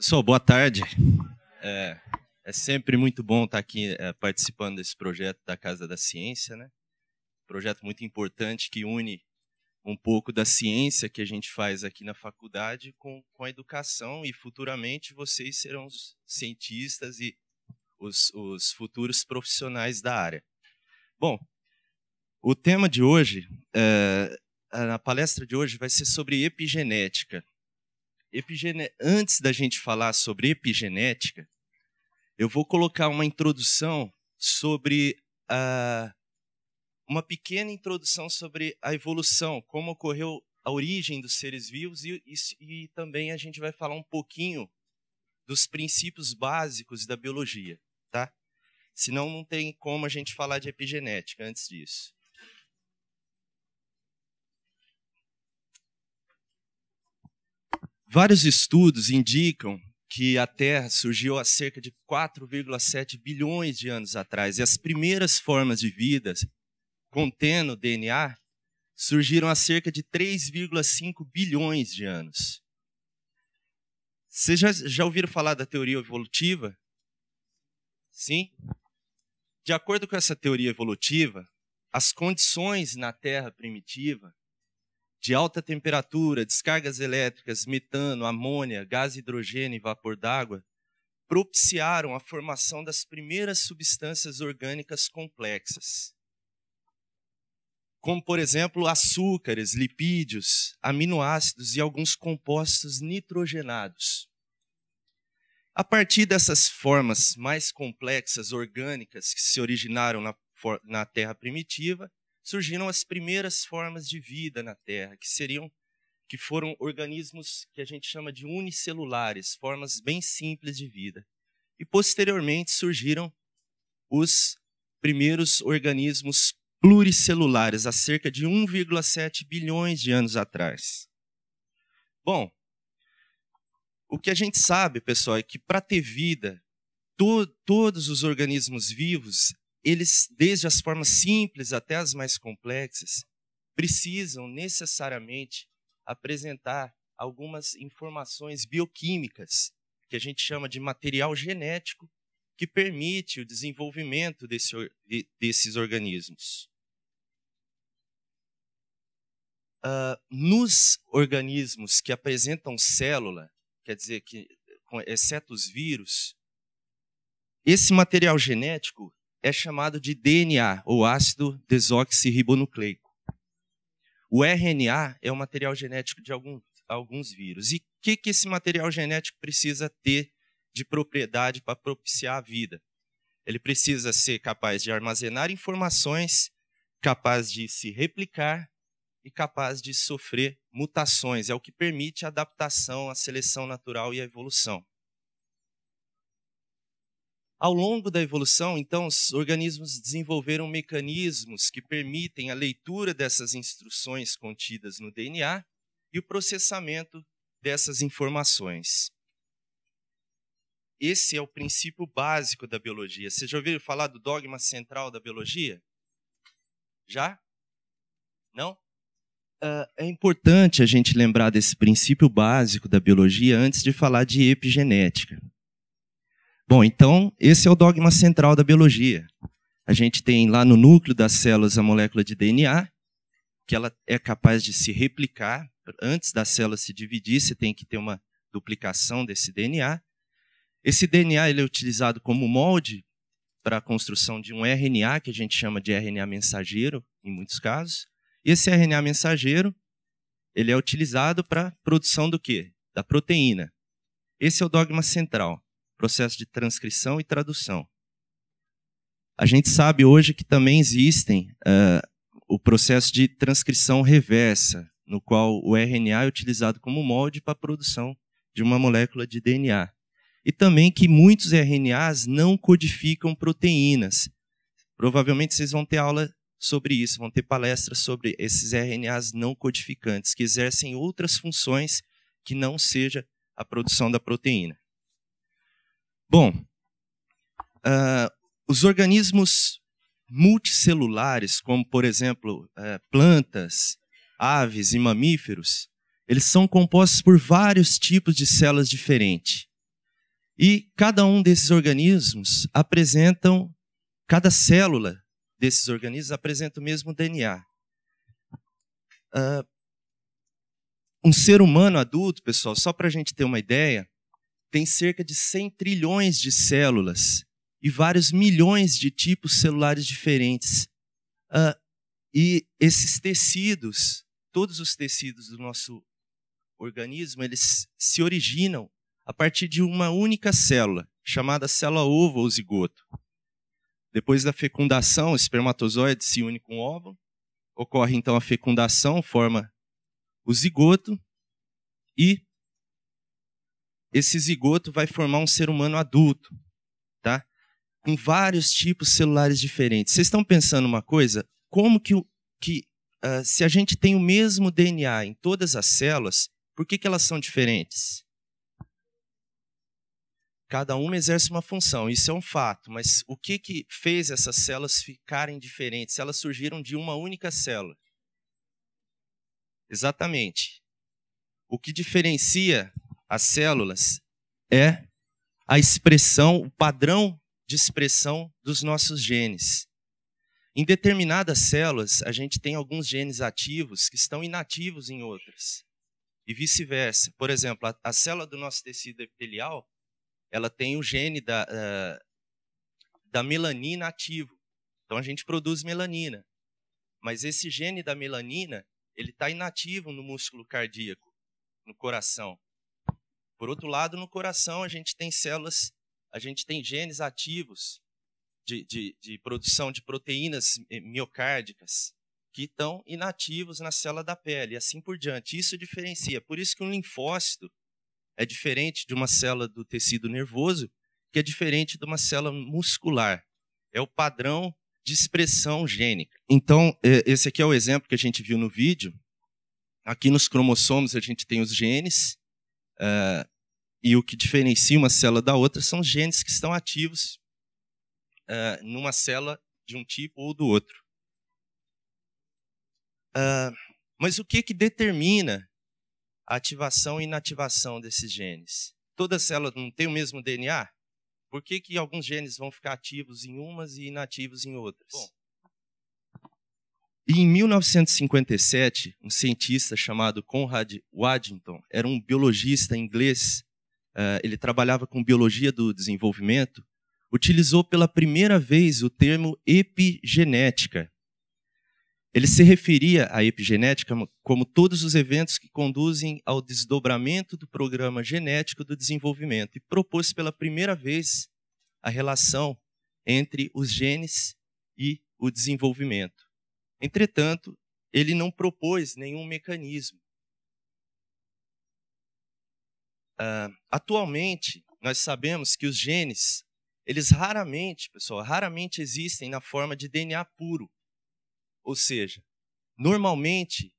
Pessoal, boa tarde. É sempre muito bom estar aqui participando desse projeto da Casa da Ciência, né? Projeto muito importante que une um pouco da ciência que a gente faz aqui na faculdade com a educação, e futuramente vocês serão os cientistas e os futuros profissionais da área. Bom, o tema de hoje, a palestra de hoje vai ser sobre epigenética. Antes da gente falar sobre epigenética, eu vou colocar uma introdução sobre uma pequena introdução sobre a evolução, como ocorreu a origem dos seres vivos, e também a gente vai falar um pouquinho dos princípios básicos da biologia, tá? Senão não tem como a gente falar de epigenética antes disso. Vários estudos indicam que a Terra surgiu há cerca de 4,7 bilhões de anos atrás, e as primeiras formas de vida contendo DNA surgiram há cerca de 3,5 bilhões de anos. Vocês já ouviram falar da teoria evolutiva? Sim? De acordo com essa teoria evolutiva, as condições na Terra primitiva, de alta temperatura, descargas elétricas, metano, amônia, gás hidrogênio e vapor d'água, propiciaram a formação das primeiras substâncias orgânicas complexas, como, por exemplo, açúcares, lipídios, aminoácidos e alguns compostos nitrogenados. A partir dessas formas mais complexas orgânicas que se originaram na Terra primitiva, surgiram as primeiras formas de vida na Terra, que foram organismos que a gente chama de unicelulares, formas bem simples de vida. E posteriormente surgiram os primeiros organismos pluricelulares, há cerca de 1,7 bilhões de anos atrás. Bom, o que a gente sabe, pessoal, é que para ter vida, todos os organismos vivos, eles, desde as formas simples até as mais complexas, precisam necessariamente apresentar algumas informações bioquímicas, que a gente chama de material genético, que permite o desenvolvimento desses organismos. Nos organismos que apresentam célula, quer dizer, exceto os vírus, esse material genético é chamado de DNA, ou ácido desoxirribonucleico. O RNA é o material genético de alguns vírus. E o que esse material genético precisa ter de propriedade para propiciar a vida? Ele precisa ser capaz de armazenar informações, capaz de se replicar e capaz de sofrer mutações. É o que permite a adaptação, a seleção natural e a evolução. Ao longo da evolução, então, os organismos desenvolveram mecanismos que permitem a leitura dessas instruções contidas no DNA e o processamento dessas informações. Esse é o princípio básico da biologia. Vocês já ouviram falar do dogma central da biologia? Já? Não? É importante a gente lembrar desse princípio básico da biologia antes de falar de epigenética. Bom, então, esse é o dogma central da biologia. A gente tem lá no núcleo das células a molécula de DNA, que ela é capaz de se replicar. Antes da célula se dividir, você tem que ter uma duplicação desse DNA. Esse DNA ele é utilizado como molde para a construção de um RNA, que a gente chama de RNA mensageiro, em muitos casos. E esse RNA mensageiro ele é utilizado para a produção do quê? Da proteína. Esse é o dogma central. Processo de transcrição e tradução. A gente sabe hoje que também existem o processo de transcrição reversa, no qual o RNA é utilizado como molde para a produção de uma molécula de DNA. E também que muitos RNAs não codificam proteínas. Provavelmente vocês vão ter aula sobre isso, vão ter palestras sobre esses RNAs não codificantes, que exercem outras funções que não seja a produção da proteína. Bom, os organismos multicelulares, como, por exemplo, plantas, aves e mamíferos, eles são compostos por vários tipos de células diferentes. E cada um desses organismos cada célula desses organismos apresenta o mesmo DNA. Um ser humano adulto, pessoal, só para a gente ter uma ideia, tem cerca de 100 trilhões de células e vários milhões de tipos celulares diferentes. E esses tecidos, todos os tecidos do nosso organismo, eles se originam a partir de uma única célula, chamada célula-ovo ou zigoto. Depois da fecundação, o espermatozoide se une com o óvulo, ocorre então a fecundação, forma o zigoto, e esse zigoto vai formar um ser humano adulto, tá? Com vários tipos celulares diferentes. Vocês estão pensando uma coisa? Como se a gente tem o mesmo DNA em todas as células, por que elas são diferentes? Cada uma exerce uma função, isso é um fato, mas o que fez essas células ficarem diferentes? Elas surgiram de uma única célula. Exatamente. O que diferencia as células é a expressão, o padrão de expressão dos nossos genes. Em determinadas células, a gente tem alguns genes ativos que estão inativos em outras. E vice-versa. Por exemplo, a célula do nosso tecido epitelial, ela tem o gene da melanina ativo. Então a gente produz melanina. Mas esse gene da melanina, ele está inativo no músculo cardíaco, no coração. Por outro lado, no coração a gente tem genes ativos de produção de proteínas miocárdicas que estão inativos na célula da pele, e assim por diante. Isso diferencia. Por isso que um linfócito é diferente de uma célula do tecido nervoso, que é diferente de uma célula muscular. É o padrão de expressão gênica. Então, esse aqui é o exemplo que a gente viu no vídeo. Aqui nos cromossomos a gente tem os genes, e o que diferencia uma célula da outra são os genes que estão ativos numa célula de um tipo ou do outro. Mas o que determina a ativação e inativação desses genes? Toda célula não tem o mesmo DNA? Por que alguns genes vão ficar ativos em umas e inativos em outras? Bom, em 1957, um cientista chamado Conrad Waddington, era um biologista inglês, ele trabalhava com biologia do desenvolvimento, utilizou pela primeira vez o termo epigenética. Ele se referia à epigenética como todos os eventos que conduzem ao desdobramento do programa genético do desenvolvimento, e propôs pela primeira vez a relação entre os genes e o desenvolvimento. Entretanto, ele não propôs nenhum mecanismo. Atualmente, nós sabemos que os genes, eles raramente existem na forma de DNA puro. Ou seja, normalmente,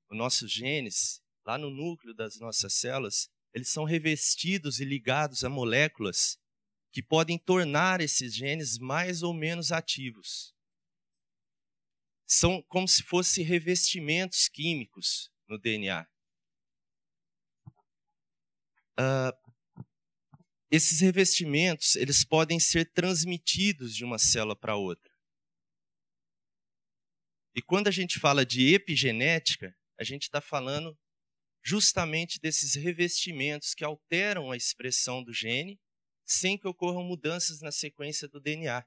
os nossos genes, lá no núcleo das nossas células, eles são revestidos e ligados a moléculas que podem tornar esses genes mais ou menos ativos. São como se fossem revestimentos químicos no DNA. Esses revestimentos, eles podem ser transmitidos de uma célula para outra. E quando a gente fala de epigenética, a gente está falando justamente desses revestimentos que alteram a expressão do gene sem que ocorram mudanças na sequência do DNA.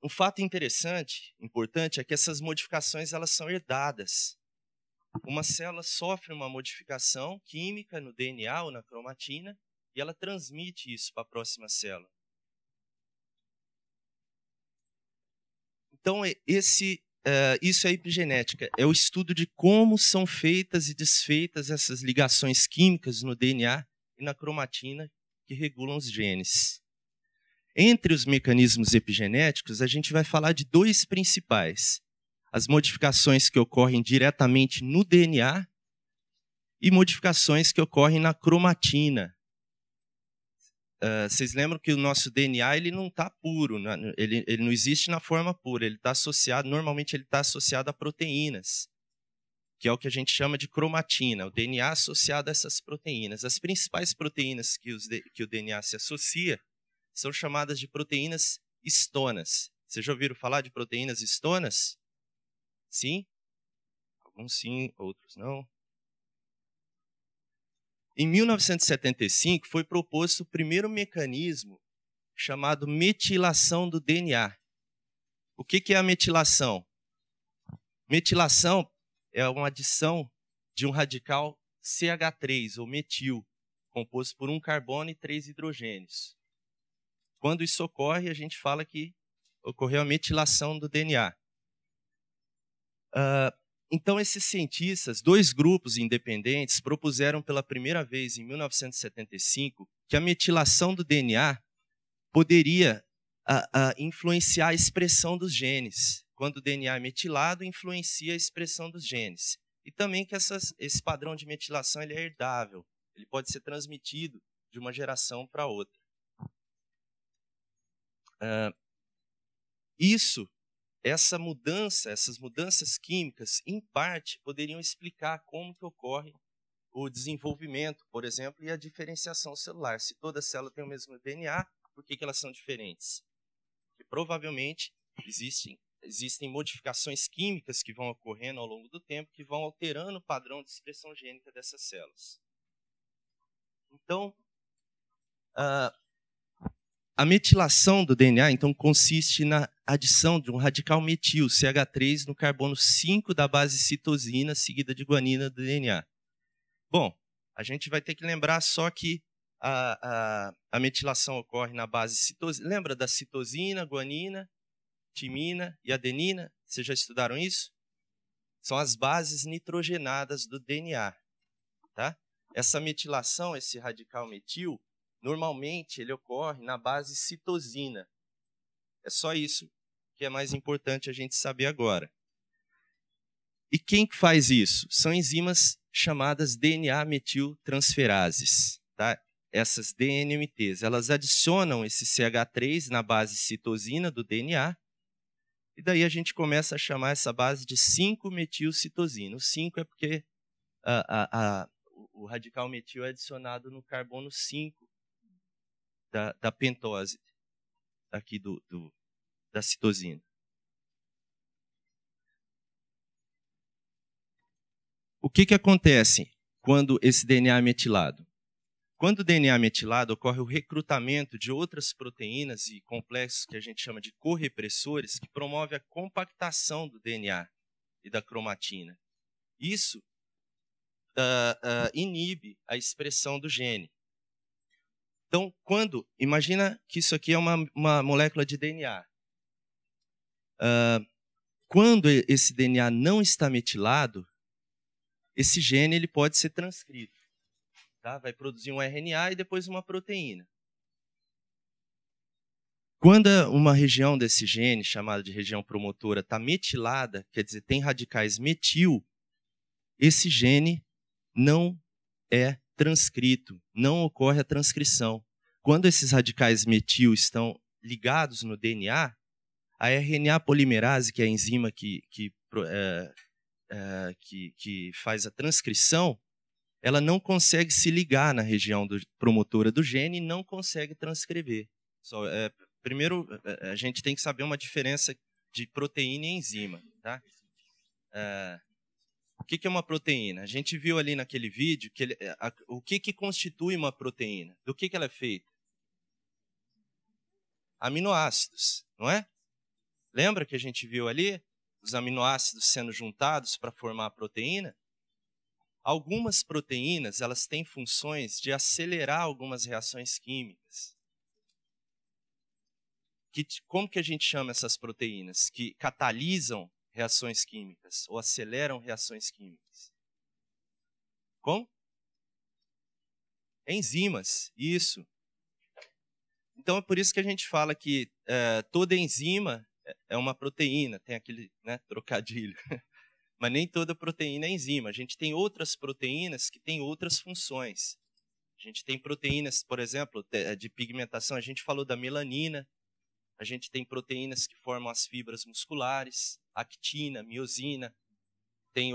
Um fato importante, é que essas modificações elas são herdadas. Uma célula sofre uma modificação química no DNA ou na cromatina e ela transmite isso para a próxima célula. Então, isso é epigenética, é o estudo de como são feitas e desfeitas essas ligações químicas no DNA e na cromatina que regulam os genes. Entre os mecanismos epigenéticos, a gente vai falar de dois principais: as modificações que ocorrem diretamente no DNA e modificações que ocorrem na cromatina. Vocês lembram que o nosso DNA ele não está puro, ele não existe na forma pura, normalmente ele está associado a proteínas. que é o que a gente chama de cromatina, o DNA associado a essas proteínas. As principais proteínas que o DNA se associa são chamadas de proteínas histonas. Vocês já ouviram falar de proteínas histonas? Sim? Alguns sim, outros não. Em 1975, foi proposto o primeiro mecanismo chamado metilação do DNA. O que é a metilação? Metilação é uma adição de um radical CH3, ou metil, composto por um carbono e 3 hidrogênios. Quando isso ocorre, a gente fala que ocorreu a metilação do DNA. Então, esses cientistas, 2 grupos independentes, propuseram pela primeira vez, em 1975, que a metilação do DNA poderia influenciar a expressão dos genes. Quando o DNA é metilado, influencia a expressão dos genes. E também que esse padrão de metilação ele é herdável. Ele pode ser transmitido de uma geração para outra. Essas mudanças químicas, em parte, poderiam explicar como que ocorre o desenvolvimento, por exemplo, e a diferenciação celular. Se toda célula tem o mesmo DNA, por que elas são diferentes? Porque provavelmente existem modificações químicas que vão ocorrendo ao longo do tempo que vão alterando o padrão de expressão gênica dessas células. Então, a metilação do DNA, então, consiste na adição de um radical metil, CH3, no carbono 5 da base citosina, seguida de guanina do DNA. Bom, a gente vai ter que lembrar só que a metilação ocorre na base citosina. Lembra da citosina, guanina, timina e adenina? Vocês já estudaram isso? São as bases nitrogenadas do DNA. Tá? Essa metilação, esse radical metil, normalmente ele ocorre na base citosina. É só isso que é mais importante a gente saber agora. E quem que faz isso? São enzimas chamadas DNA metiltransferases, tá? Essas DNMTs, elas adicionam esse CH3 na base citosina do DNA, e daí a gente começa a chamar essa base de 5-metilcitosina. O 5 é porque o radical metil é adicionado no carbono 5 da pentose, aqui da citosina. O que acontece quando esse DNA é metilado? Quando o DNA é metilado, ocorre o recrutamento de outras proteínas e complexos que a gente chama de correpressores, que promove a compactação do DNA e da cromatina. Isso inibe a expressão do gene. Então, imagina que isso aqui é uma molécula de DNA. Quando esse DNA não está metilado, esse gene ele pode ser transcrito. Tá? Vai produzir um RNA e depois uma proteína. Quando uma região desse gene, chamada de região promotora, está metilada, quer dizer, tem radicais metil, esse gene não é transcrito, não ocorre a transcrição. Quando esses radicais metil estão ligados no DNA, a RNA polimerase, que é a enzima que faz a transcrição, ela não consegue se ligar na região promotora do gene e não consegue transcrever. Primeiro, a gente tem que saber uma diferença de proteína e enzima. Tá? O que é uma proteína? A gente viu ali naquele vídeo o que constitui uma proteína. Do que ela é feita? Aminoácidos, não é? Lembra que a gente viu ali os aminoácidos sendo juntados para formar a proteína? Algumas proteínas elas têm funções de acelerar algumas reações químicas. Como que a gente chama essas proteínas? Que catalisam reações químicas ou aceleram reações químicas. Como? Enzimas, isso. Então é por isso que a gente fala que toda enzima é uma proteína, tem aquele trocadilho. Mas nem toda proteína é enzima. A gente tem outras proteínas que têm outras funções. A gente tem proteínas, por exemplo, de pigmentação. A gente falou da melanina. A gente tem proteínas que formam as fibras musculares, actina, miosina. Tem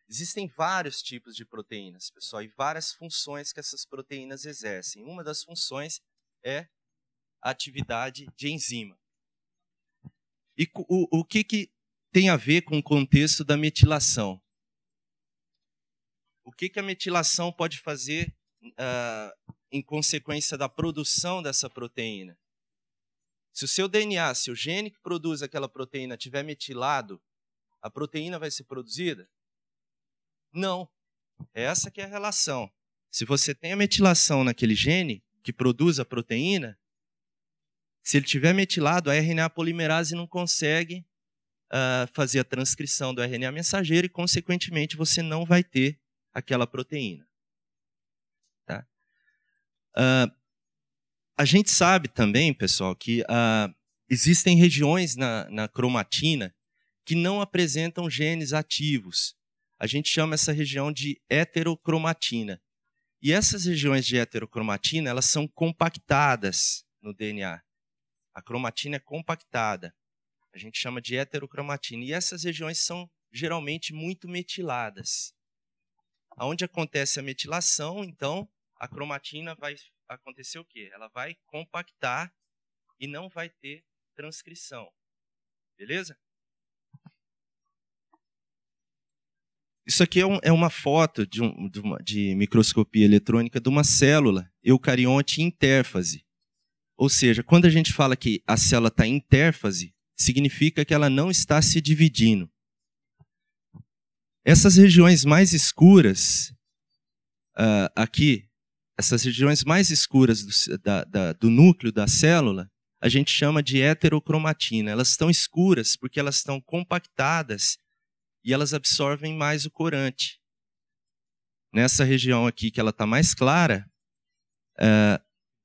Existem vários tipos de proteínas, pessoal, e várias funções que essas proteínas exercem. Uma das funções é a atividade de enzima. E o que tem a ver com o contexto da metilação? O que a metilação pode fazer em consequência da produção dessa proteína? Se o seu DNA, se o gene que produz aquela proteína estiver metilado, a proteína vai ser produzida? Não. Essa que é a relação. Se você tem a metilação naquele gene que produz a proteína, se ele estiver metilado, a RNA polimerase não consegue fazer a transcrição do RNA mensageiro e, consequentemente, você não vai ter aquela proteína. Tá? A gente sabe também, pessoal, que existem regiões na cromatina que não apresentam genes ativos. A gente chama essa região de heterocromatina. E essas regiões de heterocromatina, elas são compactadas no DNA. A cromatina é compactada. A gente chama de heterocromatina. E essas regiões são geralmente muito metiladas. Onde acontece a metilação, então, a cromatina vai acontecer o quê? Ela vai compactar e não vai ter transcrição. Beleza? Isso aqui é uma foto de microscopia eletrônica de uma célula eucarionte intérfase. Ou seja, quando a gente fala que a célula está em intérfase, significa que ela não está se dividindo. Essas regiões mais escuras, aqui, essas regiões mais escuras do núcleo da célula, a gente chama de heterocromatina. Elas estão escuras porque elas estão compactadas e elas absorvem mais o corante. Nessa região aqui, que ela está mais clara,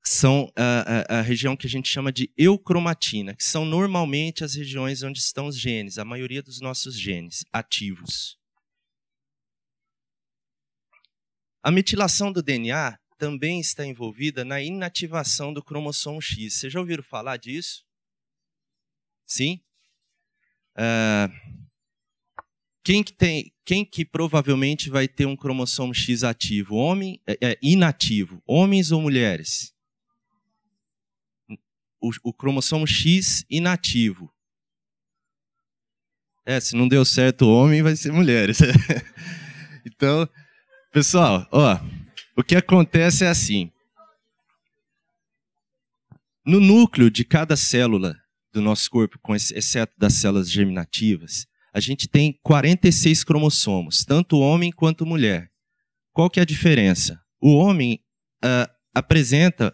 são a região que a gente chama de eucromatina, que são normalmente as regiões onde estão os genes, a maioria dos nossos genes ativos. A metilação do DNA também está envolvida na inativação do cromossomo X. Vocês já ouviram falar disso? Sim? Quem que provavelmente vai ter um cromossomo X ativo? Inativo. Homens ou mulheres? O cromossomo X inativo. Se não deu certo o homem, vai ser mulheres. Então, pessoal, o que acontece é assim. No núcleo de cada célula do nosso corpo, exceto das células germinativas, a gente tem 46 cromossomos, tanto homem quanto mulher. Qual que é a diferença? O homem apresenta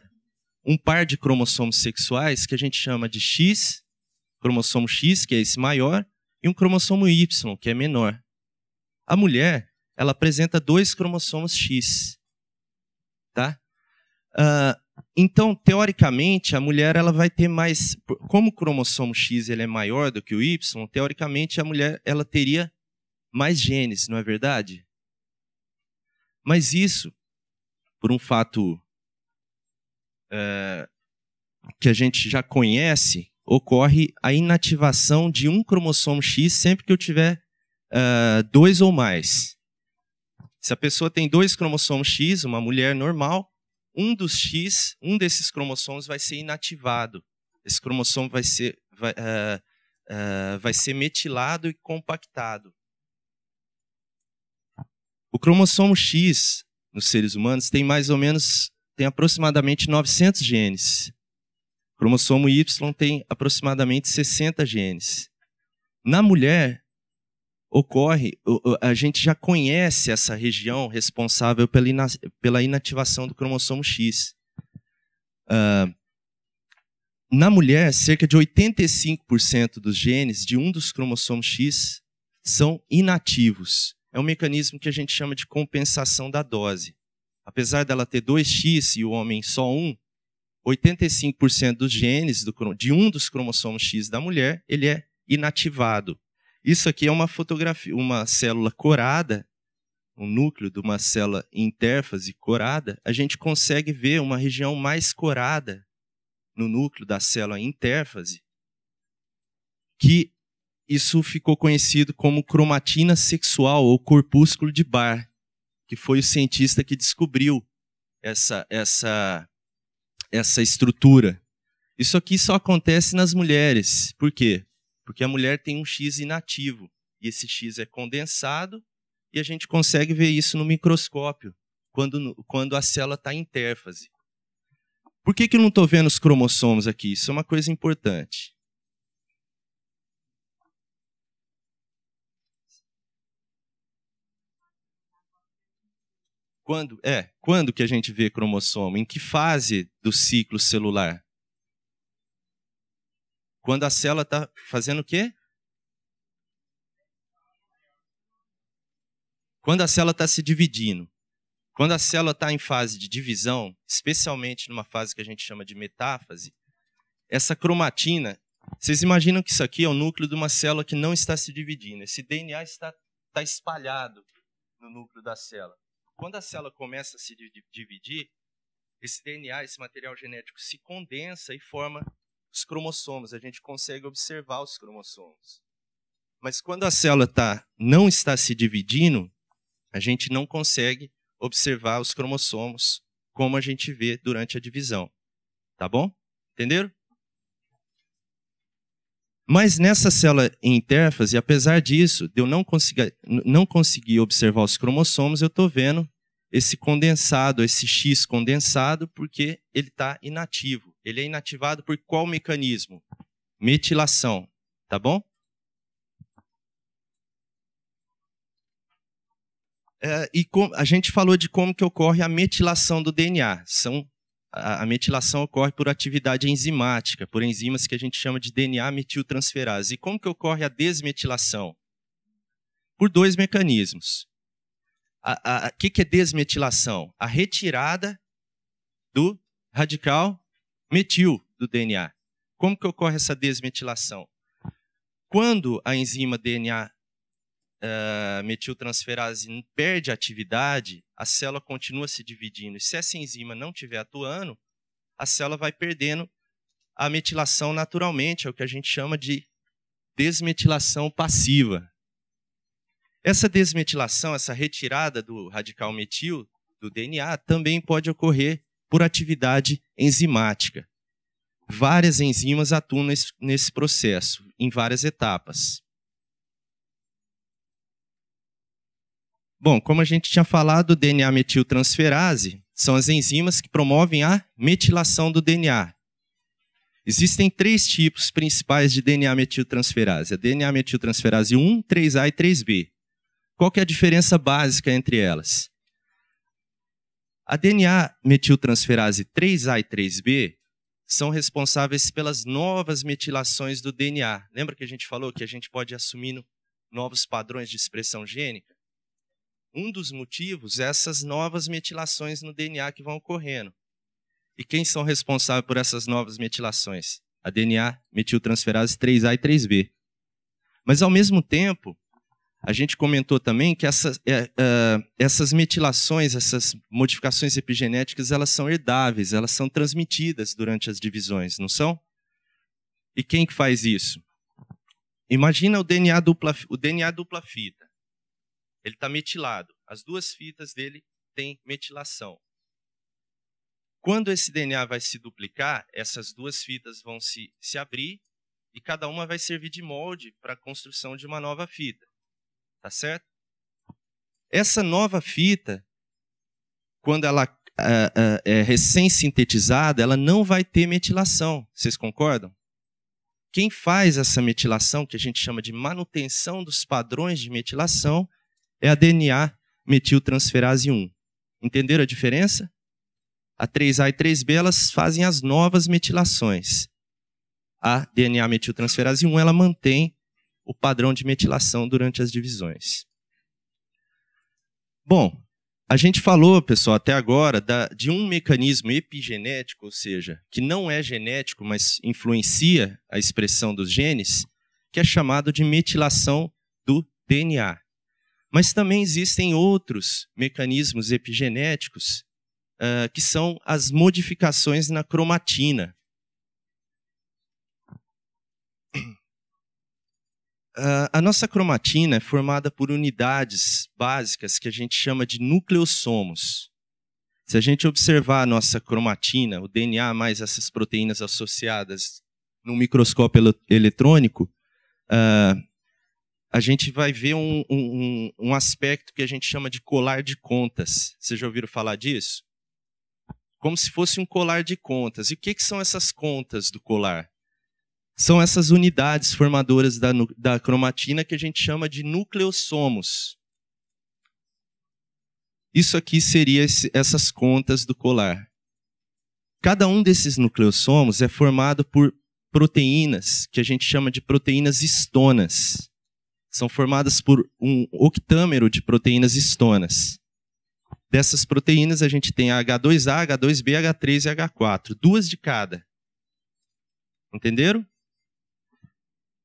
um par de cromossomos sexuais que a gente chama de X, cromossomo X, que é esse maior, e um cromossomo Y, que é menor. A mulher, ela apresenta 2 cromossomos X. Tá? Então, teoricamente, a mulher ela vai ter mais... Como o cromossomo X ele é maior do que o Y, teoricamente, a mulher ela teria mais genes, não é verdade? Mas isso, por um fato que a gente já conhece, ocorre a inativação de um cromossomo X sempre que eu tiver 2 ou mais. Se a pessoa tem 2 cromossomos X, uma mulher normal, um desses cromossomos vai ser inativado. Esse cromossomo vai ser metilado e compactado. O cromossomo X, nos seres humanos, tem aproximadamente 900 genes. O cromossomo Y tem aproximadamente 60 genes. Na mulher, a gente já conhece essa região responsável pela inativação do cromossomo X. Na mulher, cerca de 85% dos genes de um dos cromossomos X são inativos. É um mecanismo que a gente chama de compensação da dose. Apesar dela ter 2X e o homem só 1, 85% dos genes de um dos cromossomos X da mulher, ele é inativado. Isso aqui é uma fotografia, uma célula corada, um núcleo de uma célula intérfase corada. A gente consegue ver uma região mais corada no núcleo da célula intérfase, que isso ficou conhecido como cromatina sexual ou corpúsculo de Barr, que foi o cientista que descobriu essa estrutura. Isso aqui só acontece nas mulheres. Por quê? Porque a mulher tem um X inativo, e esse X é condensado, e a gente consegue ver isso no microscópio, quando a célula está em intérfase. Por que eu não estou vendo os cromossomos aqui? Isso é uma coisa importante. Quando que a gente vê cromossomo? Em que fase do ciclo celular? Quando a célula está fazendo o quê? Quando a célula está se dividindo. Quando a célula está em fase de divisão, especialmente numa fase que a gente chama de metáfase, essa cromatina, vocês imaginam que isso aqui é o núcleo de uma célula que não está se dividindo. Esse DNA está espalhado no núcleo da célula. Quando a célula começa a se dividir, esse DNA, esse material genético, se condensa e forma os cromossomos. A gente consegue observar os cromossomos. Mas quando a célula não está se dividindo, a gente não consegue observar os cromossomos como a gente vê durante a divisão. Tá bom? Entenderam? Mas nessa célula em intérfase, apesar disso, de eu não conseguir observar os cromossomos, eu estou vendo esse condensado, esse X condensado, porque ele está inativo. Ele é inativado por qual mecanismo? Metilação. Tá bom? A gente falou de como que ocorre a metilação do DNA. A metilação ocorre por atividade enzimática, por enzimas que a gente chama de DNA metiltransferase. E como que ocorre a desmetilação? Por dois mecanismos. O que é desmetilação? A retirada do radical metil do DNA. Como que ocorre essa desmetilação? Quando a enzima DNA metiltransferase perde a atividade, a célula continua se dividindo. E se essa enzima não estiver atuando, a célula vai perdendo a metilação naturalmente, é o que a gente chama de desmetilação passiva. Essa desmetilação, essa retirada do radical metil do DNA, também pode ocorrer por atividade enzimática. Várias enzimas atuam nesse processo, em várias etapas. Bom, como a gente tinha falado, o DNA metiltransferase são as enzimas que promovem a metilação do DNA. Existem 3 tipos principais de DNA metiltransferase. A DNA metiltransferase 1, 3A e 3B. Qual que é a diferença básica entre elas? A DNA metiltransferase 3A e 3B são responsáveis pelas novas metilações do DNA. Lembra que a gente falou que a gente pode ir assumindo novos padrões de expressão gênica? Um dos motivos é essas novas metilações no DNA que vão ocorrendo. E quem são responsáveis por essas novas metilações? A DNA metiltransferase 3A e 3B. Mas, ao mesmo tempo, a gente comentou também que essas metilações, essas modificações epigenéticas, elas são herdáveis, elas são transmitidas durante as divisões, não são? E quem que faz isso? Imagina o DNA dupla fita. Ele está metilado. As 2 fitas dele têm metilação. Quando esse DNA vai se duplicar, essas 2 fitas vão se abrir e cada uma vai servir de molde para a construção de uma nova fita. Tá certo? Essa nova fita, quando ela é recém-sintetizada, ela não vai ter metilação. Vocês concordam? Quem faz essa metilação, que a gente chama de manutenção dos padrões de metilação, é a DNA metiltransferase 1. Entenderam a diferença? A 3A e 3B, elas fazem as novas metilações. A DNA metiltransferase 1, ela mantém o padrão de metilação durante as divisões. Bom, a gente falou, pessoal, até agora, de um mecanismo epigenético, ou seja, que não é genético, mas influencia a expressão dos genes, que é chamado de metilação do DNA. Mas também existem outros mecanismos epigenéticos que são as modificações na cromatina. A nossa cromatina é formada por unidades básicas que a gente chama de nucleossomos. Se a gente observar a nossa cromatina, o DNA mais essas proteínas associadas no microscópio eletrônico, a gente vai ver um aspecto que a gente chama de colar de contas. Vocês já ouviram falar disso? Como se fosse um colar de contas. E o que são essas contas do colar? São essas unidades formadoras da cromatina que a gente chama de nucleossomos. Isso aqui seria essas contas do colar. Cada um desses nucleossomos é formado por proteínas que a gente chama de proteínas histonas. São formadas por um octâmero de proteínas histonas. Dessas proteínas a gente tem H2A, H2B, H3 e H4. 2 de cada. Entenderam?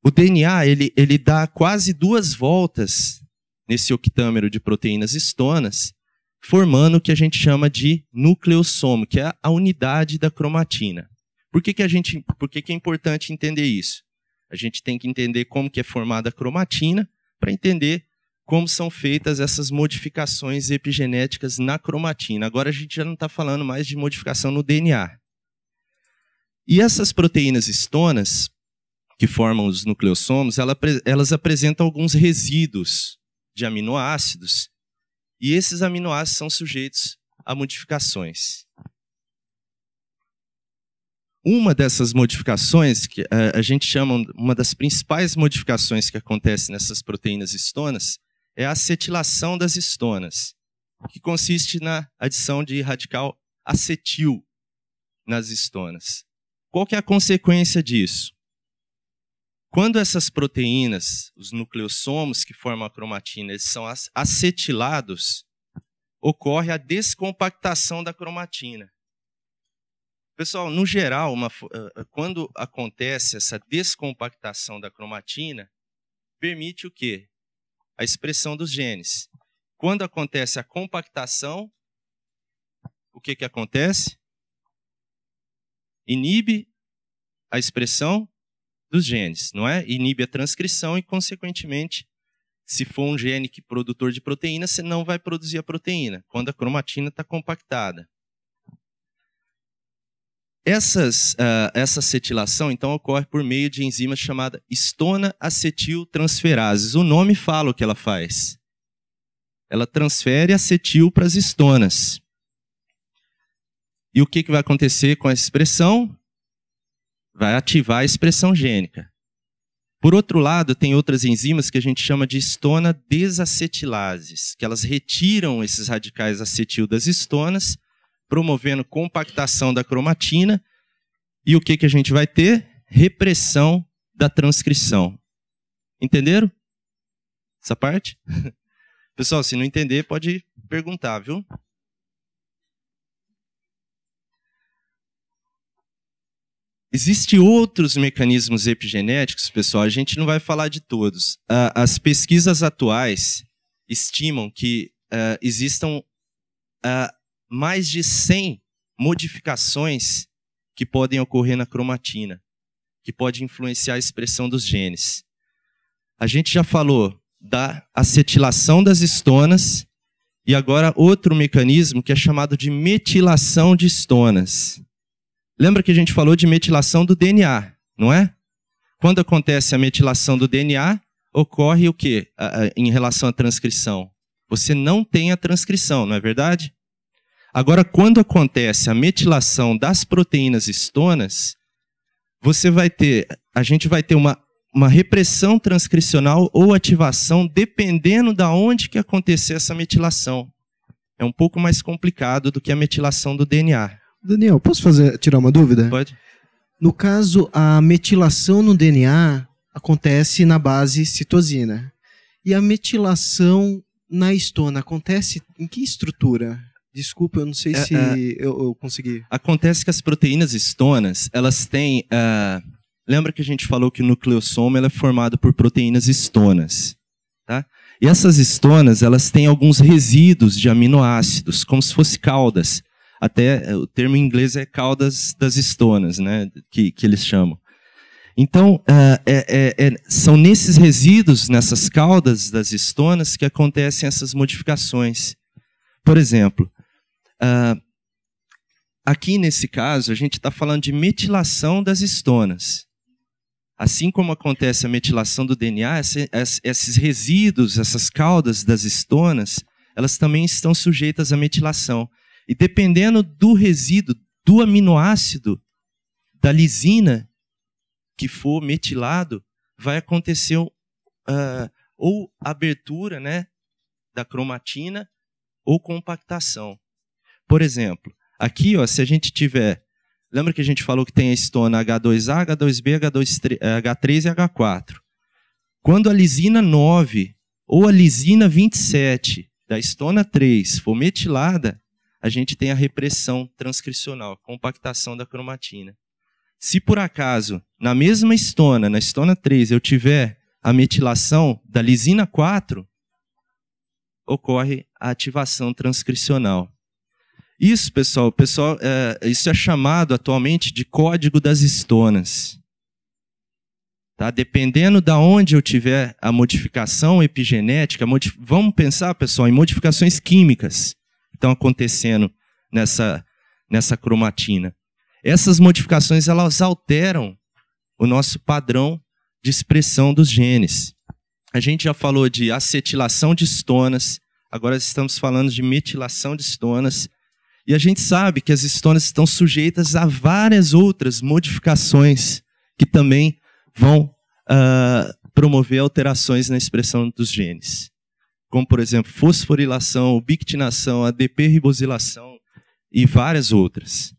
O DNA ele dá quase 2 voltas nesse octâmero de proteínas histonas, formando o que a gente chama de nucleossomo, que é a unidade da cromatina. Por que é importante entender isso? A gente tem que entender como que é formada a cromatina para entender como são feitas essas modificações epigenéticas na cromatina. Agora a gente já não está falando mais de modificação no DNA. E essas proteínas histonas, que formam os nucleossomos, elas apresentam alguns resíduos de aminoácidos, e esses aminoácidos são sujeitos a modificações. Uma dessas modificações, que a gente chama, uma das principais modificações que acontece nessas proteínas histonas, é a acetilação das histonas, que consiste na adição de radical acetil nas histonas. Qual que é a consequência disso? Quando essas proteínas, os nucleossomos que formam a cromatina, eles são acetilados, ocorre a descompactação da cromatina. Pessoal, no geral, quando acontece essa descompactação da cromatina, permite o quê? A expressão dos genes. Quando acontece a compactação, o que acontece? Inibe a expressão dos genes, não é? Inibe a transcrição e, consequentemente, se for um gene produtor de proteína, você não vai produzir a proteína, quando a cromatina está compactada. Essa acetilação, então, ocorre por meio de enzima chamada histona-acetiltransferases. O nome fala o que ela faz. Ela transfere acetil para as histonas. E o que vai acontecer com essa expressão? Vai ativar a expressão gênica. Por outro lado, tem outras enzimas que a gente chama de histona-desacetilases, que elas retiram esses radicais acetil das histonas, promovendo compactação da cromatina, e o que a gente vai ter? Repressão da transcrição. Entenderam essa parte? Pessoal, se não entender, pode perguntar, viu? Existem outros mecanismos epigenéticos, pessoal, a gente não vai falar de todos. As pesquisas atuais estimam que existam mais de 100 modificações que podem ocorrer na cromatina, que pode influenciar a expressão dos genes. A gente já falou da acetilação das histonas e agora outro mecanismo que é chamado de metilação de histonas. Lembra que a gente falou de metilação do DNA, não é? Quando acontece a metilação do DNA, ocorre o quê em relação à transcrição? Você não tem a transcrição, não é verdade? Agora, quando acontece a metilação das proteínas histonas, a gente vai ter uma repressão transcricional ou ativação dependendo de onde que acontecer essa metilação. É um pouco mais complicado do que a metilação do DNA. Daniel, posso tirar uma dúvida? Pode. No caso, a metilação no DNA acontece na base citosina. E a metilação na histona acontece em que estrutura? Desculpa, eu não sei se eu consegui. Acontece que as proteínas histonas, elas têm... lembra que a gente falou que o nucleossomo é formado por proteínas histonas, tá? E essas histonas, elas têm alguns resíduos de aminoácidos, como se fossem caudas. Até o termo em inglês é caudas das histonas, né? Que eles chamam. Então, são nesses resíduos, nessas caudas das estonas, que acontecem essas modificações. Por exemplo, aqui nesse caso, a gente está falando de metilação das estonas. Assim como acontece a metilação do DNA, esses resíduos, essas caudas das estonas, elas também estão sujeitas à metilação. E dependendo do resíduo, do aminoácido, da lisina, que for metilado, vai acontecer ou abertura, né, da cromatina ou compactação. Por exemplo, aqui, ó, se a gente tiver... Lembra que a gente falou que tem a estona H2A, H2B, H3 e H4. Quando a lisina 9 ou a lisina 27 da estona 3 for metilada, a gente tem a repressão transcricional, a compactação da cromatina. Se por acaso, na mesma estona, na estona 3, eu tiver a metilação da lisina 4, ocorre a ativação transcricional. Isso, pessoal, isso é chamado atualmente de código das estonas. Tá? Dependendo de onde eu tiver a modificação epigenética, vamos pensar, pessoal, em modificações químicas que estão acontecendo nessa cromatina. Essas modificações, elas alteram o nosso padrão de expressão dos genes. A gente já falou de acetilação de estonas, agora estamos falando de metilação de estonas, e a gente sabe que as estonas estão sujeitas a várias outras modificações que também vão promover alterações na expressão dos genes. Como, por exemplo, fosforilação, ubictinação, ADP-ribosilação e várias outras.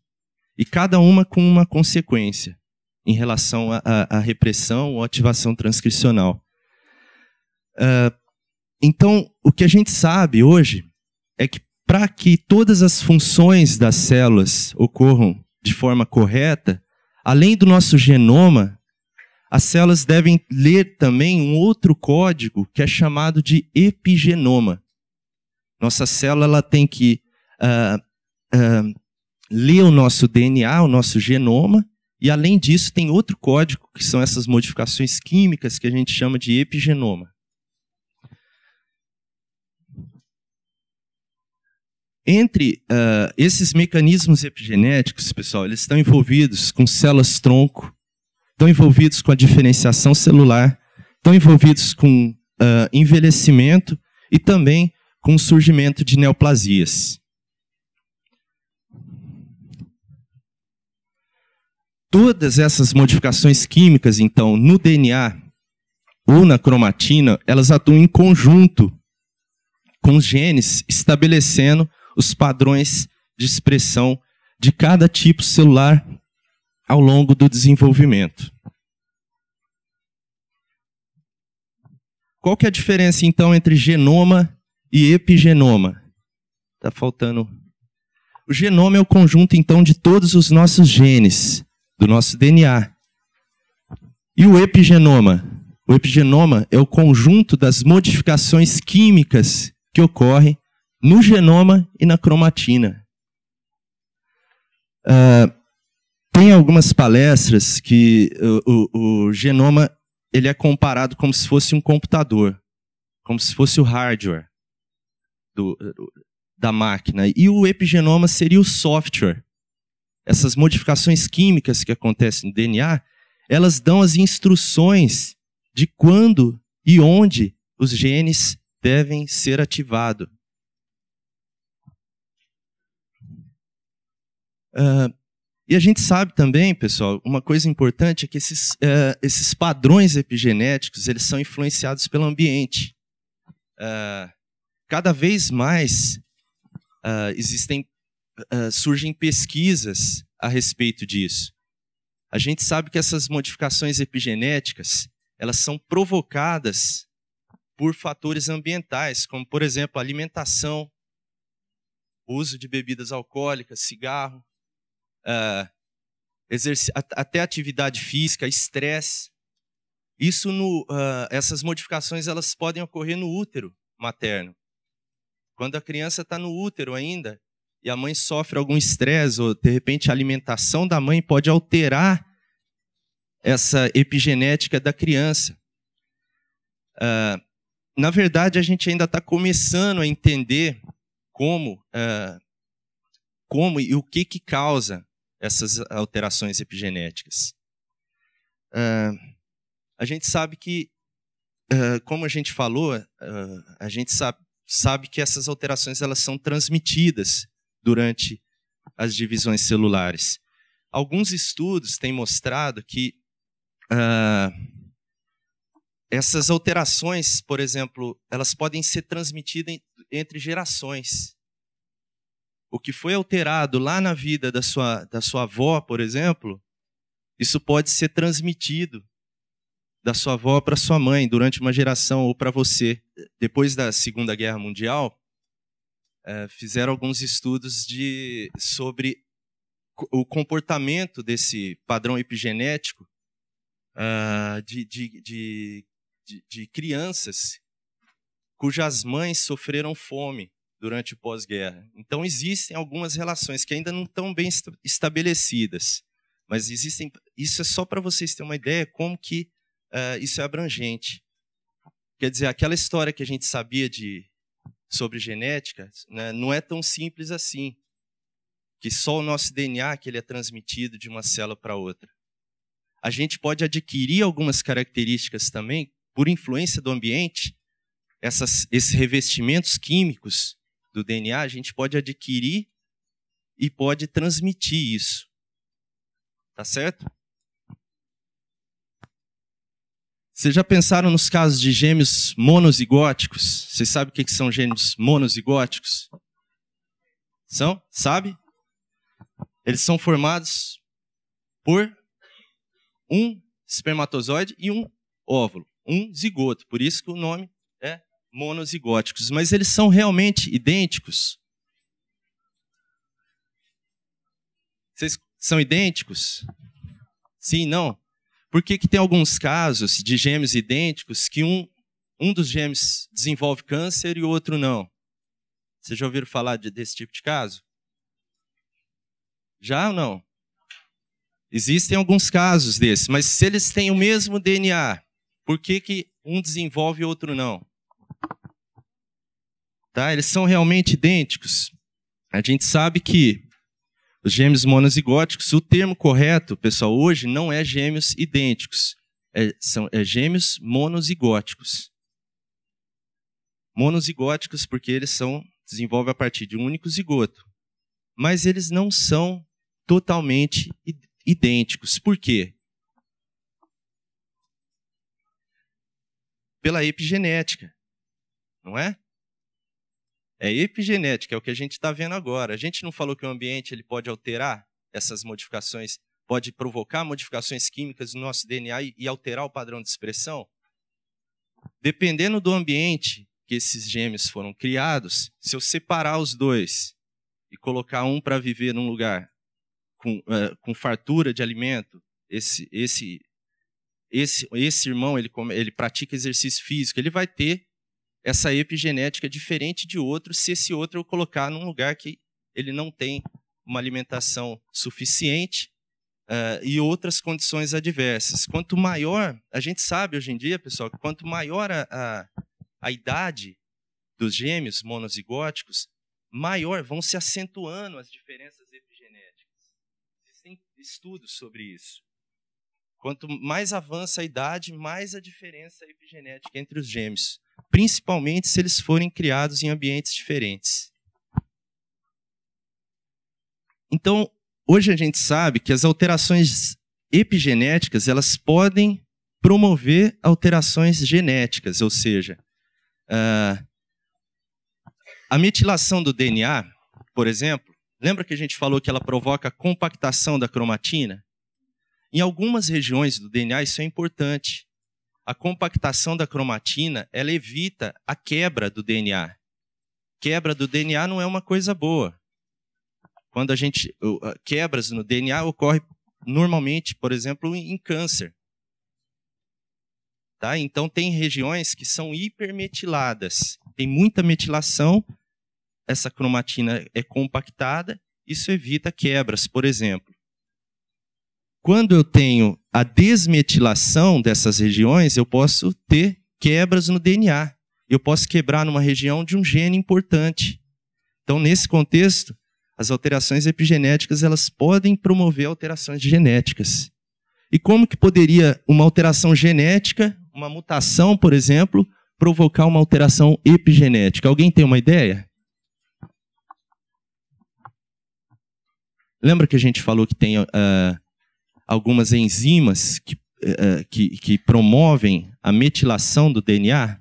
E cada uma com uma consequência em relação à repressão ou ativação transcricional. Então, o que a gente sabe hoje é que para que todas as funções das células ocorram de forma correta, além do nosso genoma, as células devem ler também um outro código que é chamado de epigenoma. Nossa célula ela tem que ler o nosso DNA, o nosso genoma, e além disso tem outro código, que são essas modificações químicas que a gente chama de epigenoma. Entre esses mecanismos epigenéticos, pessoal, eles estão envolvidos com células-tronco, estão envolvidos com a diferenciação celular, estão envolvidos com envelhecimento e também com o surgimento de neoplasias. Todas essas modificações químicas, então, no DNA ou na cromatina, elas atuam em conjunto com os genes, estabelecendo os padrões de expressão de cada tipo celular ao longo do desenvolvimento. Qual que é a diferença, então, entre genoma e epigenoma? Está faltando. O genoma é o conjunto, então, de todos os nossos genes, do nosso DNA. E o epigenoma? O epigenoma é o conjunto das modificações químicas que ocorrem no genoma e na cromatina. Tem algumas palestras que o genoma ele é comparado como se fosse um computador, como se fosse o hardware da máquina. E o epigenoma seria o software. Essas modificações químicas que acontecem no DNA, elas dão as instruções de quando e onde os genes devem ser ativados. E a gente sabe também, pessoal, uma coisa importante é que esses padrões epigenéticos eles são influenciados pelo ambiente. Cada vez mais surgem pesquisas a respeito disso. A gente sabe que essas modificações epigenéticas elas são provocadas por fatores ambientais, como, por exemplo, alimentação, uso de bebidas alcoólicas, cigarro, até atividade física, estresse. Essas modificações elas podem ocorrer no útero materno. Quando a criança está no útero ainda, e a mãe sofre algum estresse, ou de repente a alimentação da mãe pode alterar essa epigenética da criança. Na verdade, a gente ainda está começando a entender como e o que causa essas alterações epigenéticas. A gente sabe que, como a gente falou, a gente sabe que essas alterações elas são transmitidas durante as divisões celulares. Alguns estudos têm mostrado que essas alterações, por exemplo, elas podem ser transmitidas entre gerações. O que foi alterado lá na vida da sua avó, por exemplo, isso pode ser transmitido da sua avó para sua mãe durante uma geração ou para você. Depois da Segunda Guerra Mundial, fizeram alguns estudos sobre o comportamento desse padrão epigenético de crianças cujas mães sofreram fome durante o pós-guerra. Então existem algumas relações que ainda não estão bem estabelecidas, mas existem. Isso é só para vocês terem uma ideia como que isso é abrangente. Quer dizer, aquela história que a gente sabia sobre genética, né, não é tão simples assim, que só o nosso DNA que ele é transmitido de uma célula para outra. A gente pode adquirir algumas características também, por influência do ambiente, esses revestimentos químicos do DNA, a gente pode adquirir e pode transmitir isso. Tá certo? Vocês já pensaram nos casos de gêmeos monozigóticos? Vocês sabem o que são gêmeos monozigóticos? Sabe? Eles são formados por um espermatozoide e um óvulo, um zigoto. Por isso que o nome é monozigóticos. Mas eles são realmente idênticos? Vocês são idênticos? Sim, não? Por que tem alguns casos de gêmeos idênticos que um dos gêmeos desenvolve câncer e o outro não? Vocês já ouviram falar desse tipo de caso? Já ou não? Existem alguns casos desses, mas se eles têm o mesmo DNA, por que um desenvolve e o outro não? Tá? Eles são realmente idênticos. A gente sabe que os gêmeos monozigóticos, o termo correto, pessoal, hoje não é gêmeos idênticos, são gêmeos monozigóticos. Monozigóticos porque eles desenvolvem a partir de um único zigoto. Mas eles não são totalmente idênticos. Por quê? Pela epigenética, não é? É epigenética, é o que a gente está vendo agora. A gente não falou que o ambiente ele pode alterar essas modificações, pode provocar modificações químicas no nosso DNA e alterar o padrão de expressão? Dependendo do ambiente que esses gêmeos foram criados, se eu separar os dois e colocar um para viver num lugar com fartura de alimento, esse irmão ele pratica exercício físico, ele vai ter essa epigenética diferente de outro, se esse outro eu colocar num lugar que ele não tem uma alimentação suficiente e outras condições adversas. Quanto maior, a gente sabe hoje em dia, pessoal, que quanto maior a idade dos gêmeos monozigóticos, maior vão se acentuando as diferenças epigenéticas. Existem estudos sobre isso. Quanto mais avança a idade, mais a diferença epigenética entre os gêmeos, principalmente se eles forem criados em ambientes diferentes. Então, hoje a gente sabe que as alterações epigenéticas elas podem promover alterações genéticas, ou seja, a metilação do DNA, por exemplo, lembra que a gente falou que ela provoca a compactação da cromatina? Em algumas regiões do DNA isso é importante. A compactação da cromatina, ela evita a quebra do DNA. Quebra do DNA não é uma coisa boa. Quando quebras no DNA ocorre normalmente, por exemplo, em câncer. Tá? Então tem regiões que são hipermetiladas. Tem muita metilação, essa cromatina é compactada, isso evita quebras, por exemplo. Quando eu tenho a desmetilação dessas regiões, eu posso ter quebras no DNA. Eu posso quebrar numa região de um gene importante. Então, nesse contexto, as alterações epigenéticas elas podem promover alterações genéticas. E como que poderia uma alteração genética, uma mutação, por exemplo, provocar uma alteração epigenética? Alguém tem uma ideia? Lembra que a gente falou que tem algumas enzimas que promovem a metilação do DNA?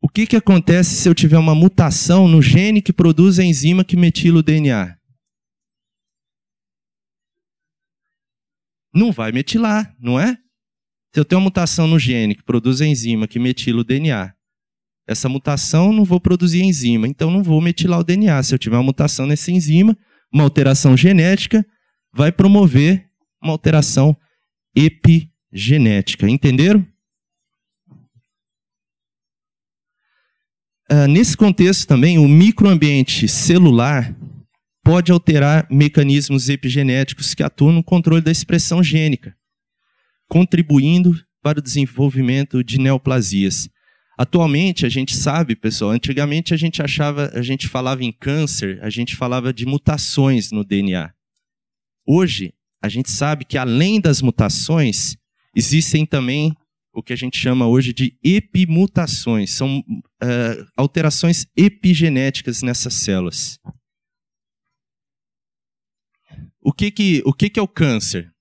O que acontece se eu tiver uma mutação no gene que produz a enzima que metila o DNA? Não vai metilar, não é? Se eu tenho uma mutação no gene que produz a enzima que metila o DNA, essa mutação não vou produzir enzima, então não vou metilar o DNA. Se eu tiver uma mutação nessa enzima, uma alteração genética vai promover uma alteração epigenética. Entenderam? Nesse contexto também, o microambiente celular pode alterar mecanismos epigenéticos que atuam no controle da expressão gênica, contribuindo para o desenvolvimento de neoplasias. Atualmente, a gente sabe, pessoal, antigamente a gente falava em câncer, a gente falava de mutações no DNA. Hoje, a gente sabe que além das mutações, existem também o que a gente chama hoje de epimutações. São alterações epigenéticas nessas células. O que é o câncer?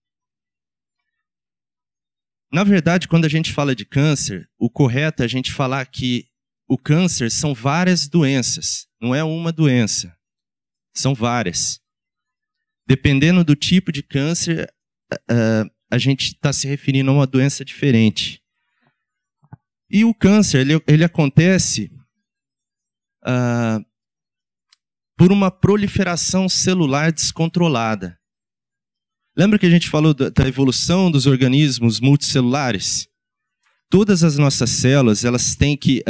Na verdade, quando a gente fala de câncer, o correto é a gente falar que o câncer são várias doenças, não é uma doença, são várias. Dependendo do tipo de câncer, a gente está se referindo a uma doença diferente. E o câncer, ele acontece por uma proliferação celular descontrolada. Lembra que a gente falou da evolução dos organismos multicelulares? Todas as nossas células, elas têm que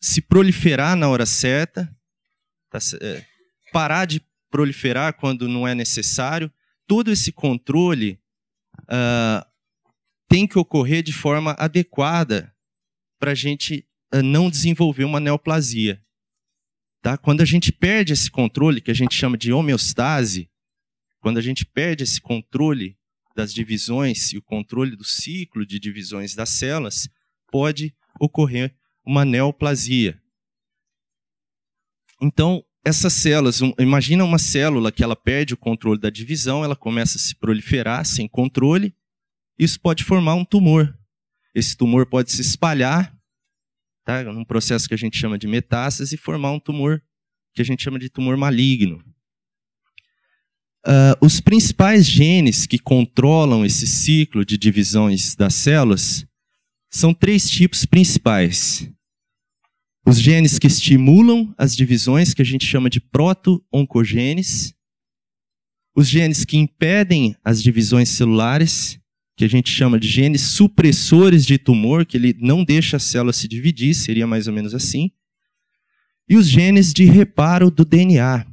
se proliferar na hora certa, parar de proliferar quando não é necessário. Todo esse controle tem que ocorrer de forma adequada para a gente não desenvolver uma neoplasia. Tá? Quando a gente perde esse controle, que a gente chama de homeostase, quando a gente perde esse controle das divisões e o controle do ciclo de divisões das células, pode ocorrer uma neoplasia. Então, essas células, imagina uma célula que ela perde o controle da divisão, ela começa a se proliferar sem controle, isso pode formar um tumor. Esse tumor pode se espalhar, tá, num processo que a gente chama de metástase, e formar um tumor que a gente chama de tumor maligno. Os principais genes que controlam esse ciclo de divisões das células são 3 tipos principais. Os genes que estimulam as divisões, que a gente chama de proto-oncogenes. Os genes que impedem as divisões celulares, que a gente chama de genes supressores de tumor, que ele não deixa a célula se dividir, seria mais ou menos assim. E os genes de reparo do DNA.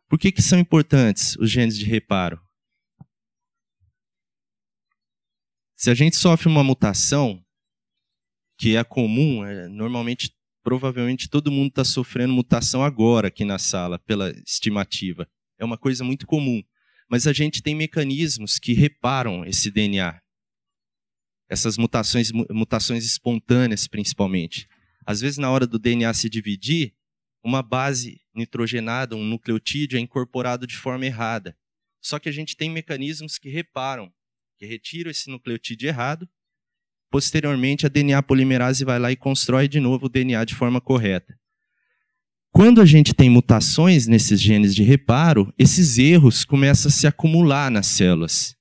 Por que são importantes os genes de reparo? Se a gente sofre uma mutação, que é comum, normalmente, provavelmente todo mundo está sofrendo mutação agora aqui na sala, pela estimativa. É uma coisa muito comum. Mas a gente tem mecanismos que reparam esse DNA. Essas mutações espontâneas, principalmente. Às vezes, na hora do DNA se dividir, uma base nitrogenada, um nucleotídeo, é incorporado de forma errada. Só que a gente tem mecanismos que reparam, que retiram esse nucleotídeo errado. Posteriormente, a DNA polimerase vai lá e constrói de novo o DNA de forma correta. Quando a gente tem mutações nesses genes de reparo, esses erros começam a se acumular nas células.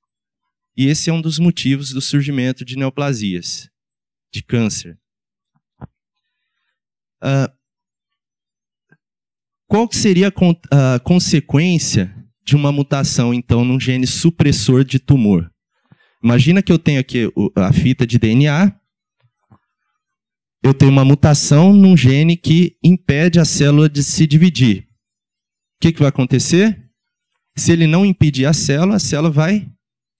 E esse é um dos motivos do surgimento de neoplasias, de câncer. Qual que seria a consequência de uma mutação, então, num gene supressor de tumor? Imagina que eu tenho aqui a fita de DNA, eu tenho uma mutação num gene que impede a célula de se dividir. que vai acontecer? Se ele não impedir a célula vai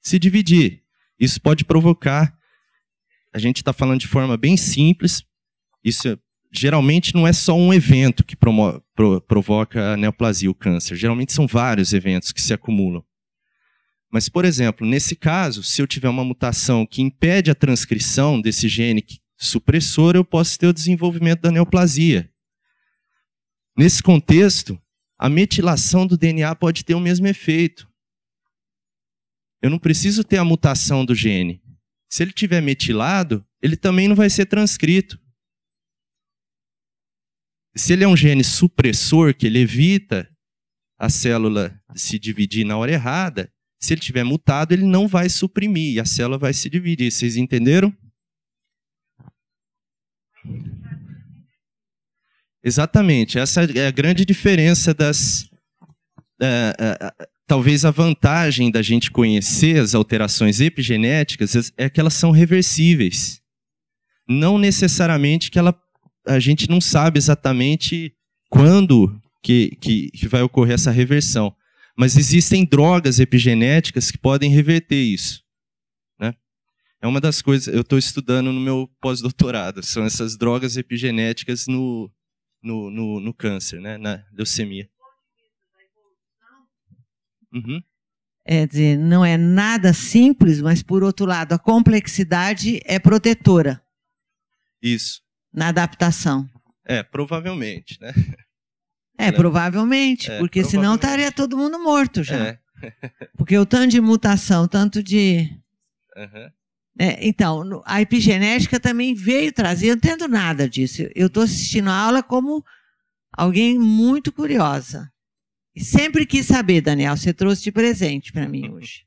se dividir. Isso pode provocar, a gente está falando de forma bem simples, isso geralmente não é só um evento que provoca a neoplasia, o câncer. Geralmente são vários eventos que se acumulam. Mas, por exemplo, nesse caso, se eu tiver uma mutação que impede a transcrição desse gene supressor, eu posso ter o desenvolvimento da neoplasia. Nesse contexto, a metilação do DNA pode ter o mesmo efeito. Eu não preciso ter a mutação do gene. Se ele tiver metilado, ele também não vai ser transcrito. Se ele é um gene supressor, que ele evita a célula se dividir na hora errada, se ele tiver mutado, ele não vai suprimir e a célula vai se dividir. Vocês entenderam? Exatamente. Essa é a grande diferença das... talvez a vantagem da gente conhecer as alterações epigenéticas é que elas são reversíveis. Não necessariamente que a gente não sabe exatamente quando que vai ocorrer essa reversão. Mas existem drogas epigenéticas que podem reverter isso. Né? É uma das coisas, eu estou estudando no meu pós-doutorado, são essas drogas epigenéticas no câncer, né? Na leucemia. Uhum. É dizer, não é nada simples, mas, por outro lado, a complexidade é protetora. Isso. Na adaptação. Provavelmente, né? Provavelmente, porque senão estaria todo mundo morto já. Porque o tanto de mutação, tanto de... Uhum. Então, a epigenética também veio trazer, eu não entendo nada disso. Eu estou assistindo a aula como alguém muito curiosa. E sempre quis saber, Daniel, você trouxe de presente para mim hoje.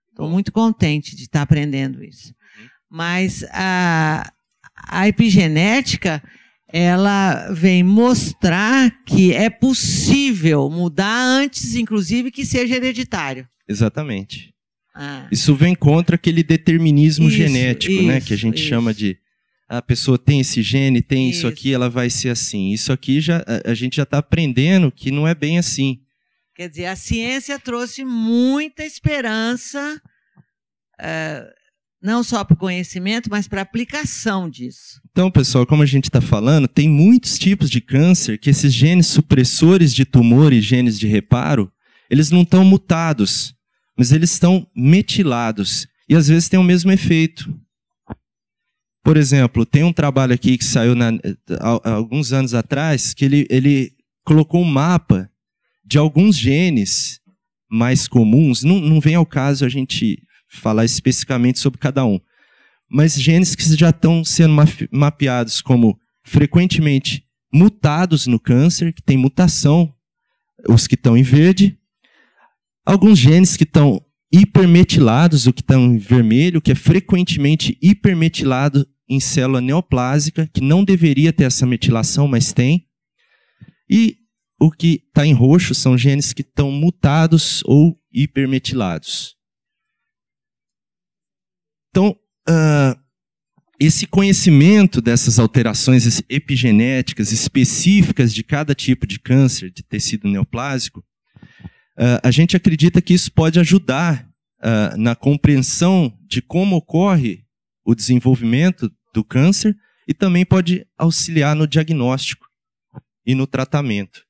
Estou muito contente de estar aprendendo isso. Mas a epigenética, ela vem mostrar que é possível mudar antes, inclusive, que seja hereditário. Exatamente. Isso vem contra aquele determinismo genético, né? Que a gente chama de a pessoa tem esse gene, tem isso aqui, ela vai ser assim. Isso aqui a gente já está aprendendo que não é bem assim. Quer dizer, a ciência trouxe muita esperança, não só para o conhecimento, mas para a aplicação disso. Então, pessoal, como a gente está falando, tem muitos tipos de câncer que esses genes supressores de tumor e genes de reparo, eles não estão mutados, mas eles estão metilados. E às vezes tem o mesmo efeito. Por exemplo, tem um trabalho aqui que saiu há alguns anos atrás, que ele colocou um mapa de alguns genes mais comuns. Não vem ao caso a gente falar especificamente sobre cada um. Mas genes que já estão sendo mapeados como frequentemente mutados no câncer, que tem mutação, os que estão em verde. Alguns genes que estão hipermetilados, o que estão em vermelho, que é frequentemente hipermetilado em célula neoplásica, que não deveria ter essa metilação, mas tem. E o que está em roxo são genes que estão mutados ou hipermetilados. Então, esse conhecimento dessas alterações epigenéticas específicas de cada tipo de câncer de tecido neoplásico, a gente acredita que isso pode ajudar na compreensão de como ocorre o desenvolvimento do câncer e também pode auxiliar no diagnóstico e no tratamento.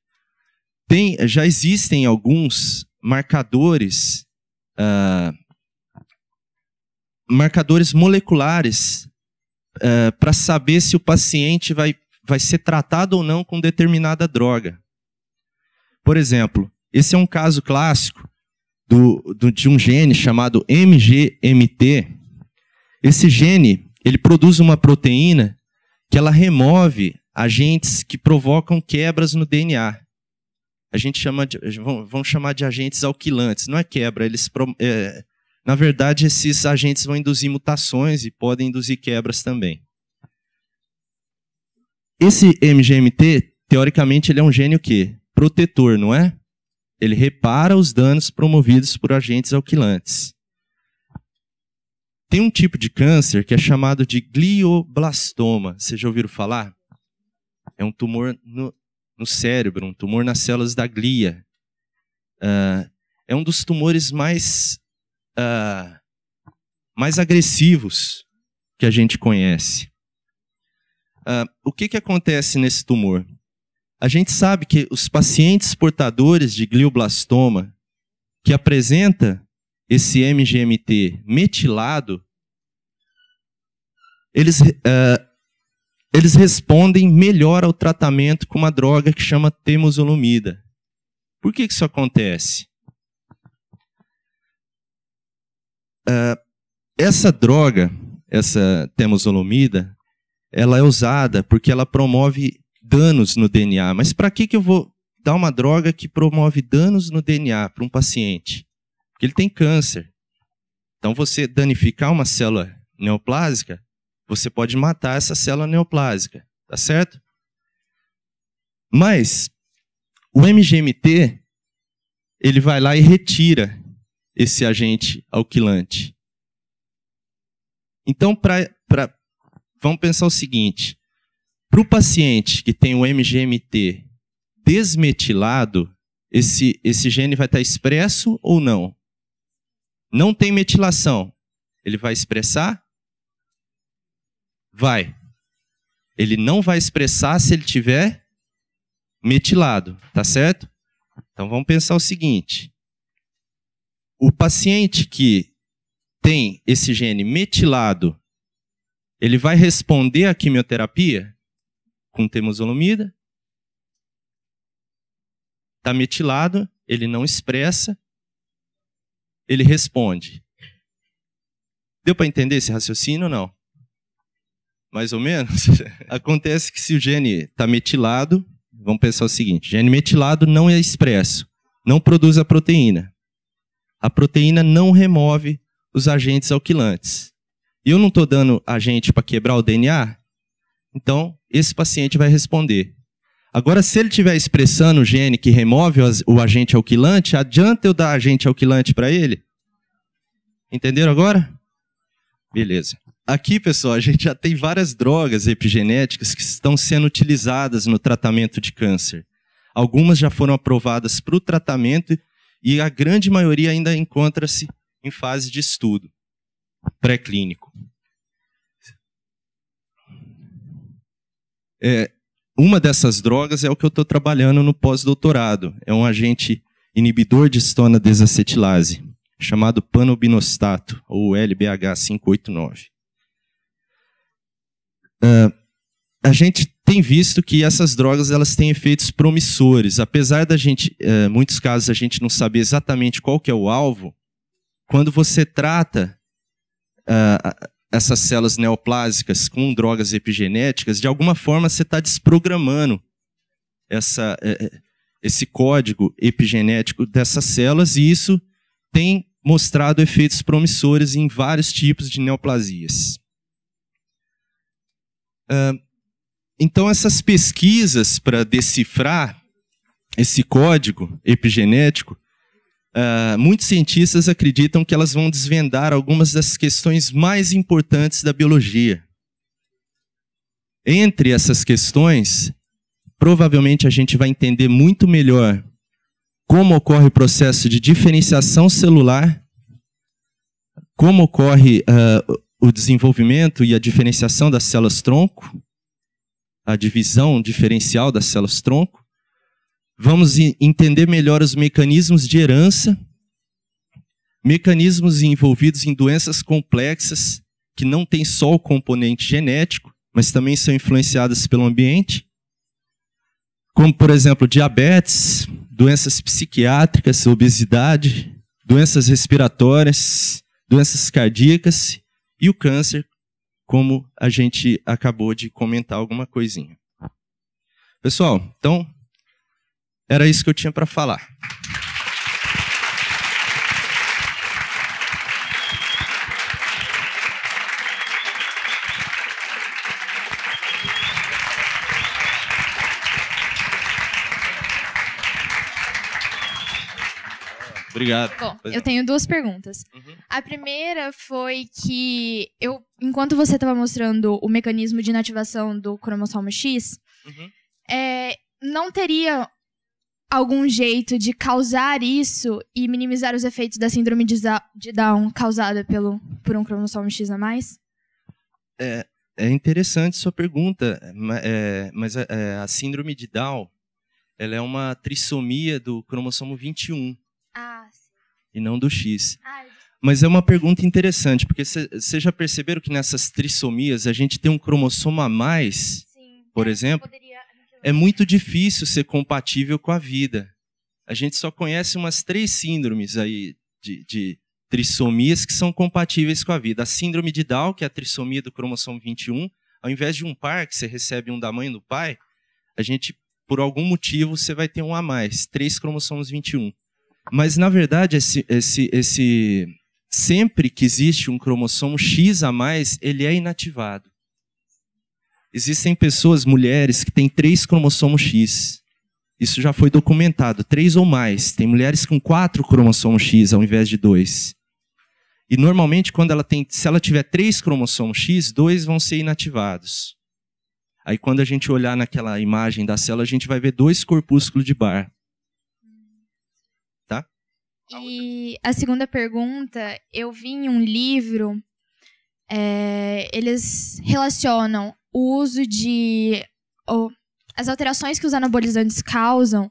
Já existem alguns marcadores moleculares para saber se o paciente vai ser tratado ou não com determinada droga. Por exemplo, esse é um caso clássico de um gene chamado MGMT. Esse gene, ele produz uma proteína que ela remove agentes que provocam quebras no DNA. A gente vamos chamar de agentes alquilantes. Não é quebra, na verdade, esses agentes vão induzir mutações e podem induzir quebras também. Esse MGMT, teoricamente, ele é um gene o quê? Protetor, não é? Ele repara os danos promovidos por agentes alquilantes. Tem um tipo de câncer que é chamado de glioblastoma. Vocês já ouviram falar? É um tumor no cérebro, um tumor nas células da glia. é um dos tumores mais agressivos que a gente conhece. O que acontece nesse tumor? A gente sabe que os pacientes portadores de glioblastoma que apresenta esse MGMT metilado, eles respondem melhor ao tratamento com uma droga que chama temozolomida. Por que isso acontece? Essa droga, essa temozolomida, ela é usada porque ela promove danos no DNA. Mas para que eu vou dar uma droga que promove danos no DNA para um paciente? Porque ele tem câncer. Então, você danificar uma célula neoplásica, você pode matar essa célula neoplásica, tá certo? Mas o MGMT, ele vai lá e retira esse agente alquilante. Então, vamos pensar o seguinte: para o paciente que tem o MGMT desmetilado, esse gene vai estar expresso ou não? Não tem metilação. Ele vai expressar? Vai. Ele não vai expressar se ele tiver metilado, tá certo? Então vamos pensar o seguinte: o paciente que tem esse gene metilado, ele vai responder à quimioterapia com temozolomida? Está metilado, ele não expressa, ele responde. Deu para entender esse raciocínio ou não? Mais ou menos? Acontece que se o gene está metilado, vamos pensar o seguinte: gene metilado não é expresso, não produz a proteína. A proteína não remove os agentes alquilantes. E eu não estou dando agente para quebrar o DNA, então esse paciente vai responder. Agora, se ele estiver expressando o gene que remove o agente alquilante, adianta eu dar agente alquilante para ele? Entenderam agora? Beleza. Aqui, pessoal, a gente já tem várias drogas epigenéticas que estão sendo utilizadas no tratamento de câncer. Algumas já foram aprovadas para o tratamento e a grande maioria ainda encontra-se em fase de estudo pré-clínico. Uma dessas drogas é o que eu estou trabalhando no pós-doutorado. É um agente inibidor de histona desacetilase, chamado panobinostato, ou LBH589. A gente tem visto que essas drogas elas têm efeitos promissores. Apesar da gente, em muitos casos, a gente não saber exatamente qual que é o alvo, quando você trata essas células neoplásicas com drogas epigenéticas, de alguma forma você está desprogramando esse código epigenético dessas células, e isso tem mostrado efeitos promissores em vários tipos de neoplasias. Então, essas pesquisas para decifrar esse código epigenético, muitos cientistas acreditam que elas vão desvendar algumas das questões mais importantes da biologia. Entre essas questões, provavelmente a gente vai entender muito melhor como ocorre o processo de diferenciação celular, como ocorre o desenvolvimento e a diferenciação das células-tronco, a divisão diferencial das células-tronco. Vamos entender melhor os mecanismos de herança, mecanismos envolvidos em doenças complexas que não têm só o componente genético, mas também são influenciadas pelo ambiente, como, por exemplo, diabetes, doenças psiquiátricas, obesidade, doenças respiratórias, doenças cardíacas e o câncer, como a gente acabou de comentar alguma coisinha. Pessoal, então, era isso que eu tinha para falar. Obrigado. Bom, eu tenho duas perguntas. A primeira foi que enquanto você estava mostrando o mecanismo de inativação do cromossomo X, não teria algum jeito de causar isso e minimizar os efeitos da síndrome de Down causada por um cromossomo X a mais? É interessante sua pergunta, mas a síndrome de Down, ela é uma trissomia do cromossomo 21 Sim. e não do X. Mas é uma pergunta interessante, porque vocês já perceberam que nessas trissomias a gente tem um cromossomo a mais, Sim. por exemplo? É muito difícil ser compatível com a vida. A gente só conhece umas 3 síndromes aí de trissomias que são compatíveis com a vida. A síndrome de Down, que é a trissomia do cromossomo 21, ao invés de um par, que você recebe um da mãe e do pai, a gente, por algum motivo, você vai ter um a mais, 3 cromossomos 21. Mas, na verdade, sempre que existe um cromossomo X a mais, ele é inativado. Existem pessoas, mulheres, que têm 3 cromossomos X. Isso já foi documentado, 3 ou mais. Tem mulheres com 4 cromossomos X ao invés de 2. E normalmente, se ela tiver 3 cromossomos X, 2 vão ser inativados. Aí quando a gente olhar naquela imagem da célula, a gente vai ver 2 corpúsculos de Barr. Tá? E a segunda pergunta, eu vi em um livro, eles relacionam o uso as alterações que os anabolizantes causam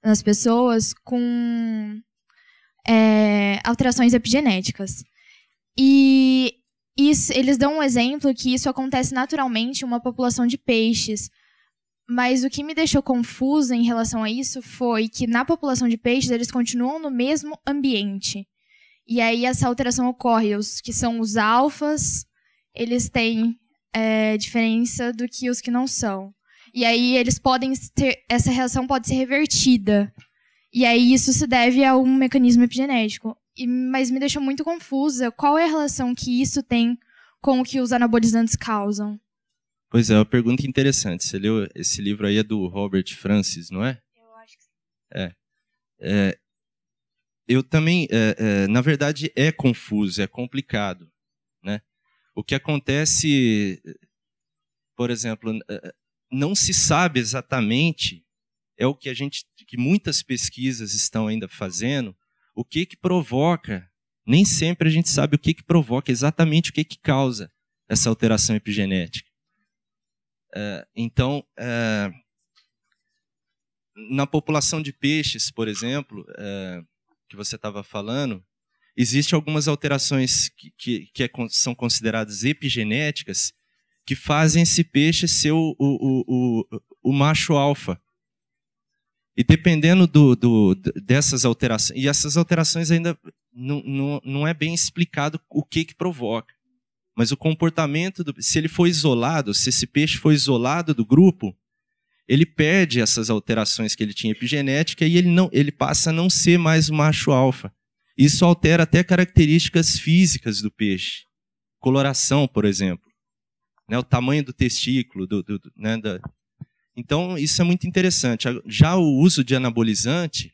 nas pessoas com alterações epigenéticas. E eles dão um exemplo que isso acontece naturalmente em uma população de peixes. Mas o que me deixou confusa em relação a isso foi que na população de peixes eles continuam no mesmo ambiente. E aí essa alteração ocorre. Os que são os alfas, eles têm diferença do que os que não são. E aí essa reação pode ser revertida. E aí isso se deve a um mecanismo epigenético. Mas me deixou muito confusa. Qual é a relação que isso tem com o que os anabolizantes causam? Pois é, uma pergunta interessante. Você leu esse livro aí, é do Robert Francis, não é? Eu acho que sim. Eu também, na verdade, é confuso, é complicado, né? O que acontece, por exemplo, não se sabe exatamente, é o que muitas pesquisas estão ainda fazendo, o que provoca, nem sempre a gente sabe o que provoca, exatamente o que causa essa alteração epigenética. Então, na população de peixes, por exemplo, que você estava falando, existem algumas alterações que são consideradas epigenéticas que fazem esse peixe ser o macho alfa. E dependendo dessas alterações, e essas alterações ainda não é bem explicado o que provoca. Mas o comportamento, se ele for isolado, se esse peixe for isolado do grupo, ele perde essas alterações que ele tinha epigenética e ele passa a não ser mais o macho alfa. Isso altera até características físicas do peixe. Coloração, por exemplo. Né, o tamanho do testículo. Então, isso é muito interessante. Já o uso de anabolizante,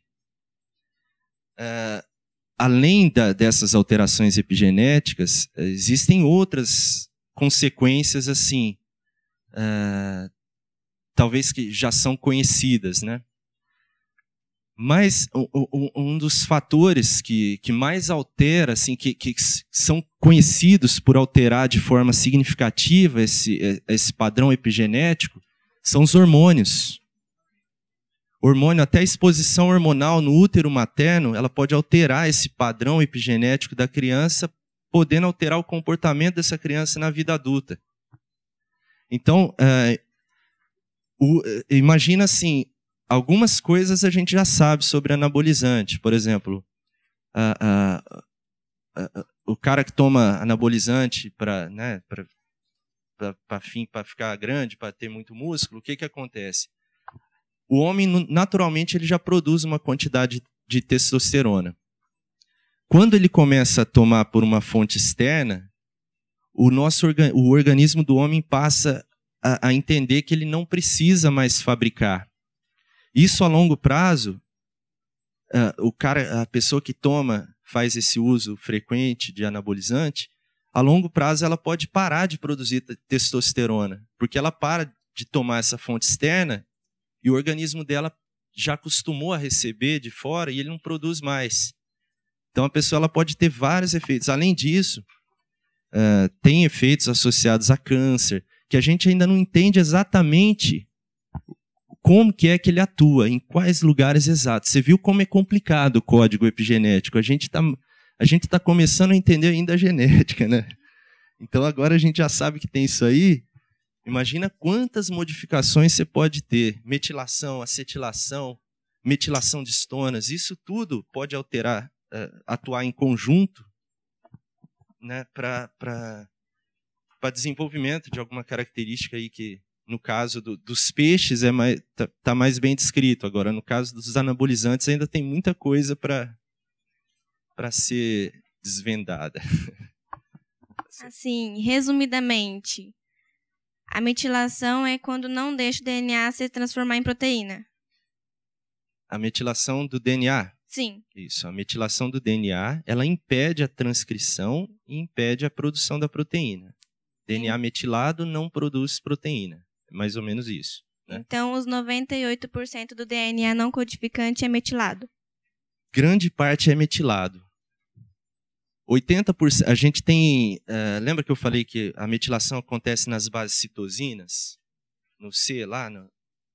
além dessas alterações epigenéticas, existem outras consequências, assim, talvez que já são conhecidas, né? Mas um dos fatores que mais altera, assim, que são conhecidos por alterar de forma significativa esse padrão epigenético, são os hormônios. Até a exposição hormonal no útero materno, ela pode alterar esse padrão epigenético da criança, podendo alterar o comportamento dessa criança na vida adulta. Então, imagina assim, algumas coisas a gente já sabe sobre anabolizante. Por exemplo, o cara que toma anabolizante para ficar grande, para ter muito músculo, o que acontece? O homem, naturalmente, ele já produz uma quantidade de testosterona. Quando ele começa a tomar por uma fonte externa, o organismo do homem passa a entender que ele não precisa mais fabricar. Isso a longo prazo, a pessoa que faz esse uso frequente de anabolizante, a longo prazo ela pode parar de produzir testosterona, porque ela para de tomar essa fonte externa e o organismo dela já acostumou a receber de fora e ele não produz mais. Então a pessoa ela pode ter vários efeitos. Além disso, tem efeitos associados a câncer, que a gente ainda não entende exatamente como que é que ele atua, em quais lugares exatos. Você viu como é complicado o código epigenético. A gente tá começando a entender ainda a genética, né? Então agora a gente já sabe que tem isso aí. Imagina quantas modificações você pode ter. Metilação, acetilação, metilação de histonas. Isso tudo pode alterar, atuar em conjunto, né, para desenvolvimento de alguma característica aí que, no caso dos peixes, tá mais bem descrito. Agora, no caso dos anabolizantes, ainda tem muita coisa para ser desvendada. Assim, resumidamente, a metilação é quando não deixa o DNA se transformar em proteína. A metilação do DNA? Sim. Isso, a metilação do DNA, ela impede a transcrição e impede a produção da proteína. DNA metilado não produz proteína. É mais ou menos isso, né? Então, os 98% do DNA não codificante é metilado. Grande parte é metilado. 80%, a gente tem... lembra que eu falei que a metilação acontece nas bases citosinas? No C lá,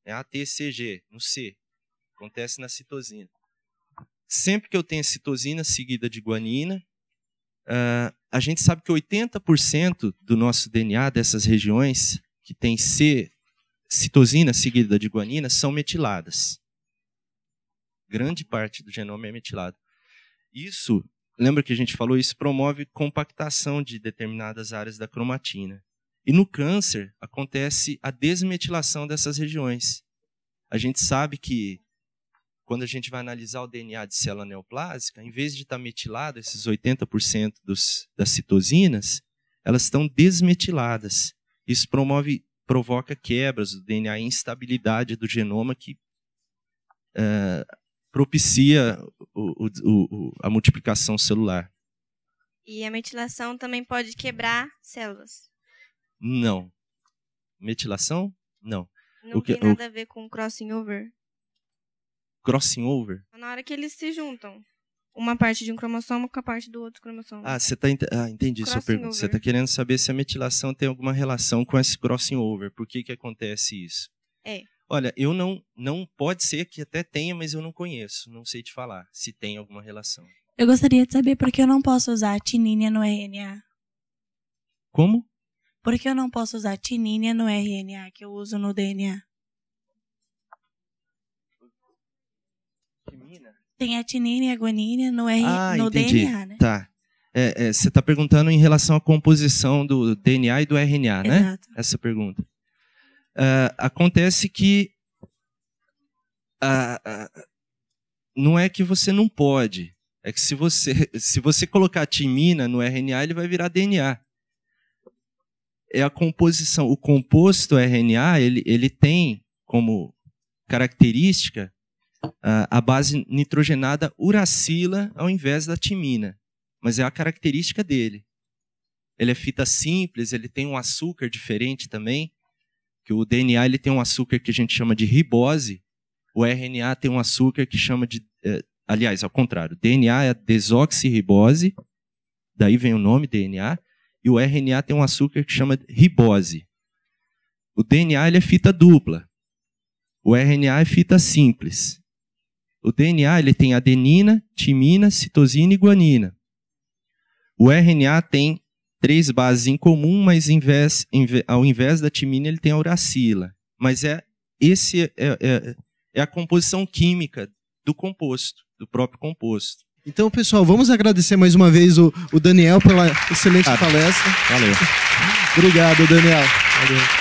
é ATCG, no C. Acontece na citosina. Sempre que eu tenho citosina seguida de guanina, a gente sabe que 80% do nosso DNA, dessas regiões que tem citosina seguida de guanina, são metiladas. Grande parte do genoma é metilado. Isso, lembra que a gente falou, isso promove compactação de determinadas áreas da cromatina. E no câncer, acontece a desmetilação dessas regiões. A gente sabe que quando a gente vai analisar o DNA de célula neoplásica, em vez de estar metilado, esses 80% das citosinas, elas estão desmetiladas. Isso provoca quebras do DNA, instabilidade do genoma que propicia a multiplicação celular. E a metilação também pode quebrar células? Não. Metilação? Não. Não tem nada a ver com crossing over? Crossing over? Na hora que eles se juntam. Uma parte de um cromossomo com a parte do outro cromossomo. Você tá entendi sua pergunta. Você está querendo saber se a metilação tem alguma relação com esse crossing over. Por que acontece isso? Olha, eu não pode ser que até tenha, mas eu não conheço. Não sei te falar se tem alguma relação. Eu gostaria de saber por que eu não posso usar a tinínia no RNA. Como? Por que eu não posso usar a tinínia no RNA que eu uso no DNA? Tem a tinina e a guanina no DNA, né? Tá. Você está perguntando em relação à composição do DNA e do RNA, né? Exato. Essa pergunta. Acontece que não é que você não pode. É que se você colocar timina no RNA, ele vai virar DNA. É a composição. O composto RNA, ele tem como característica a base nitrogenada uracila ao invés da timina. Mas é a característica dele. Ele é fita simples, ele tem um açúcar diferente também, que o DNA ele tem um açúcar que a gente chama de ribose, o RNA tem um açúcar que chama de... aliás, ao contrário, o DNA é desoxirribose, daí vem o nome DNA, e o RNA tem um açúcar que chama de ribose. O DNA ele é fita dupla, o RNA é fita simples. O DNA ele tem adenina, timina, citosina e guanina. O RNA tem 3 bases em comum, mas ao invés da timina ele tem a uracila. Mas é a composição química do composto, do próprio composto. Então, pessoal, vamos agradecer mais uma vez o Daniel pela excelente palestra. Valeu. Obrigado, Daniel. Valeu.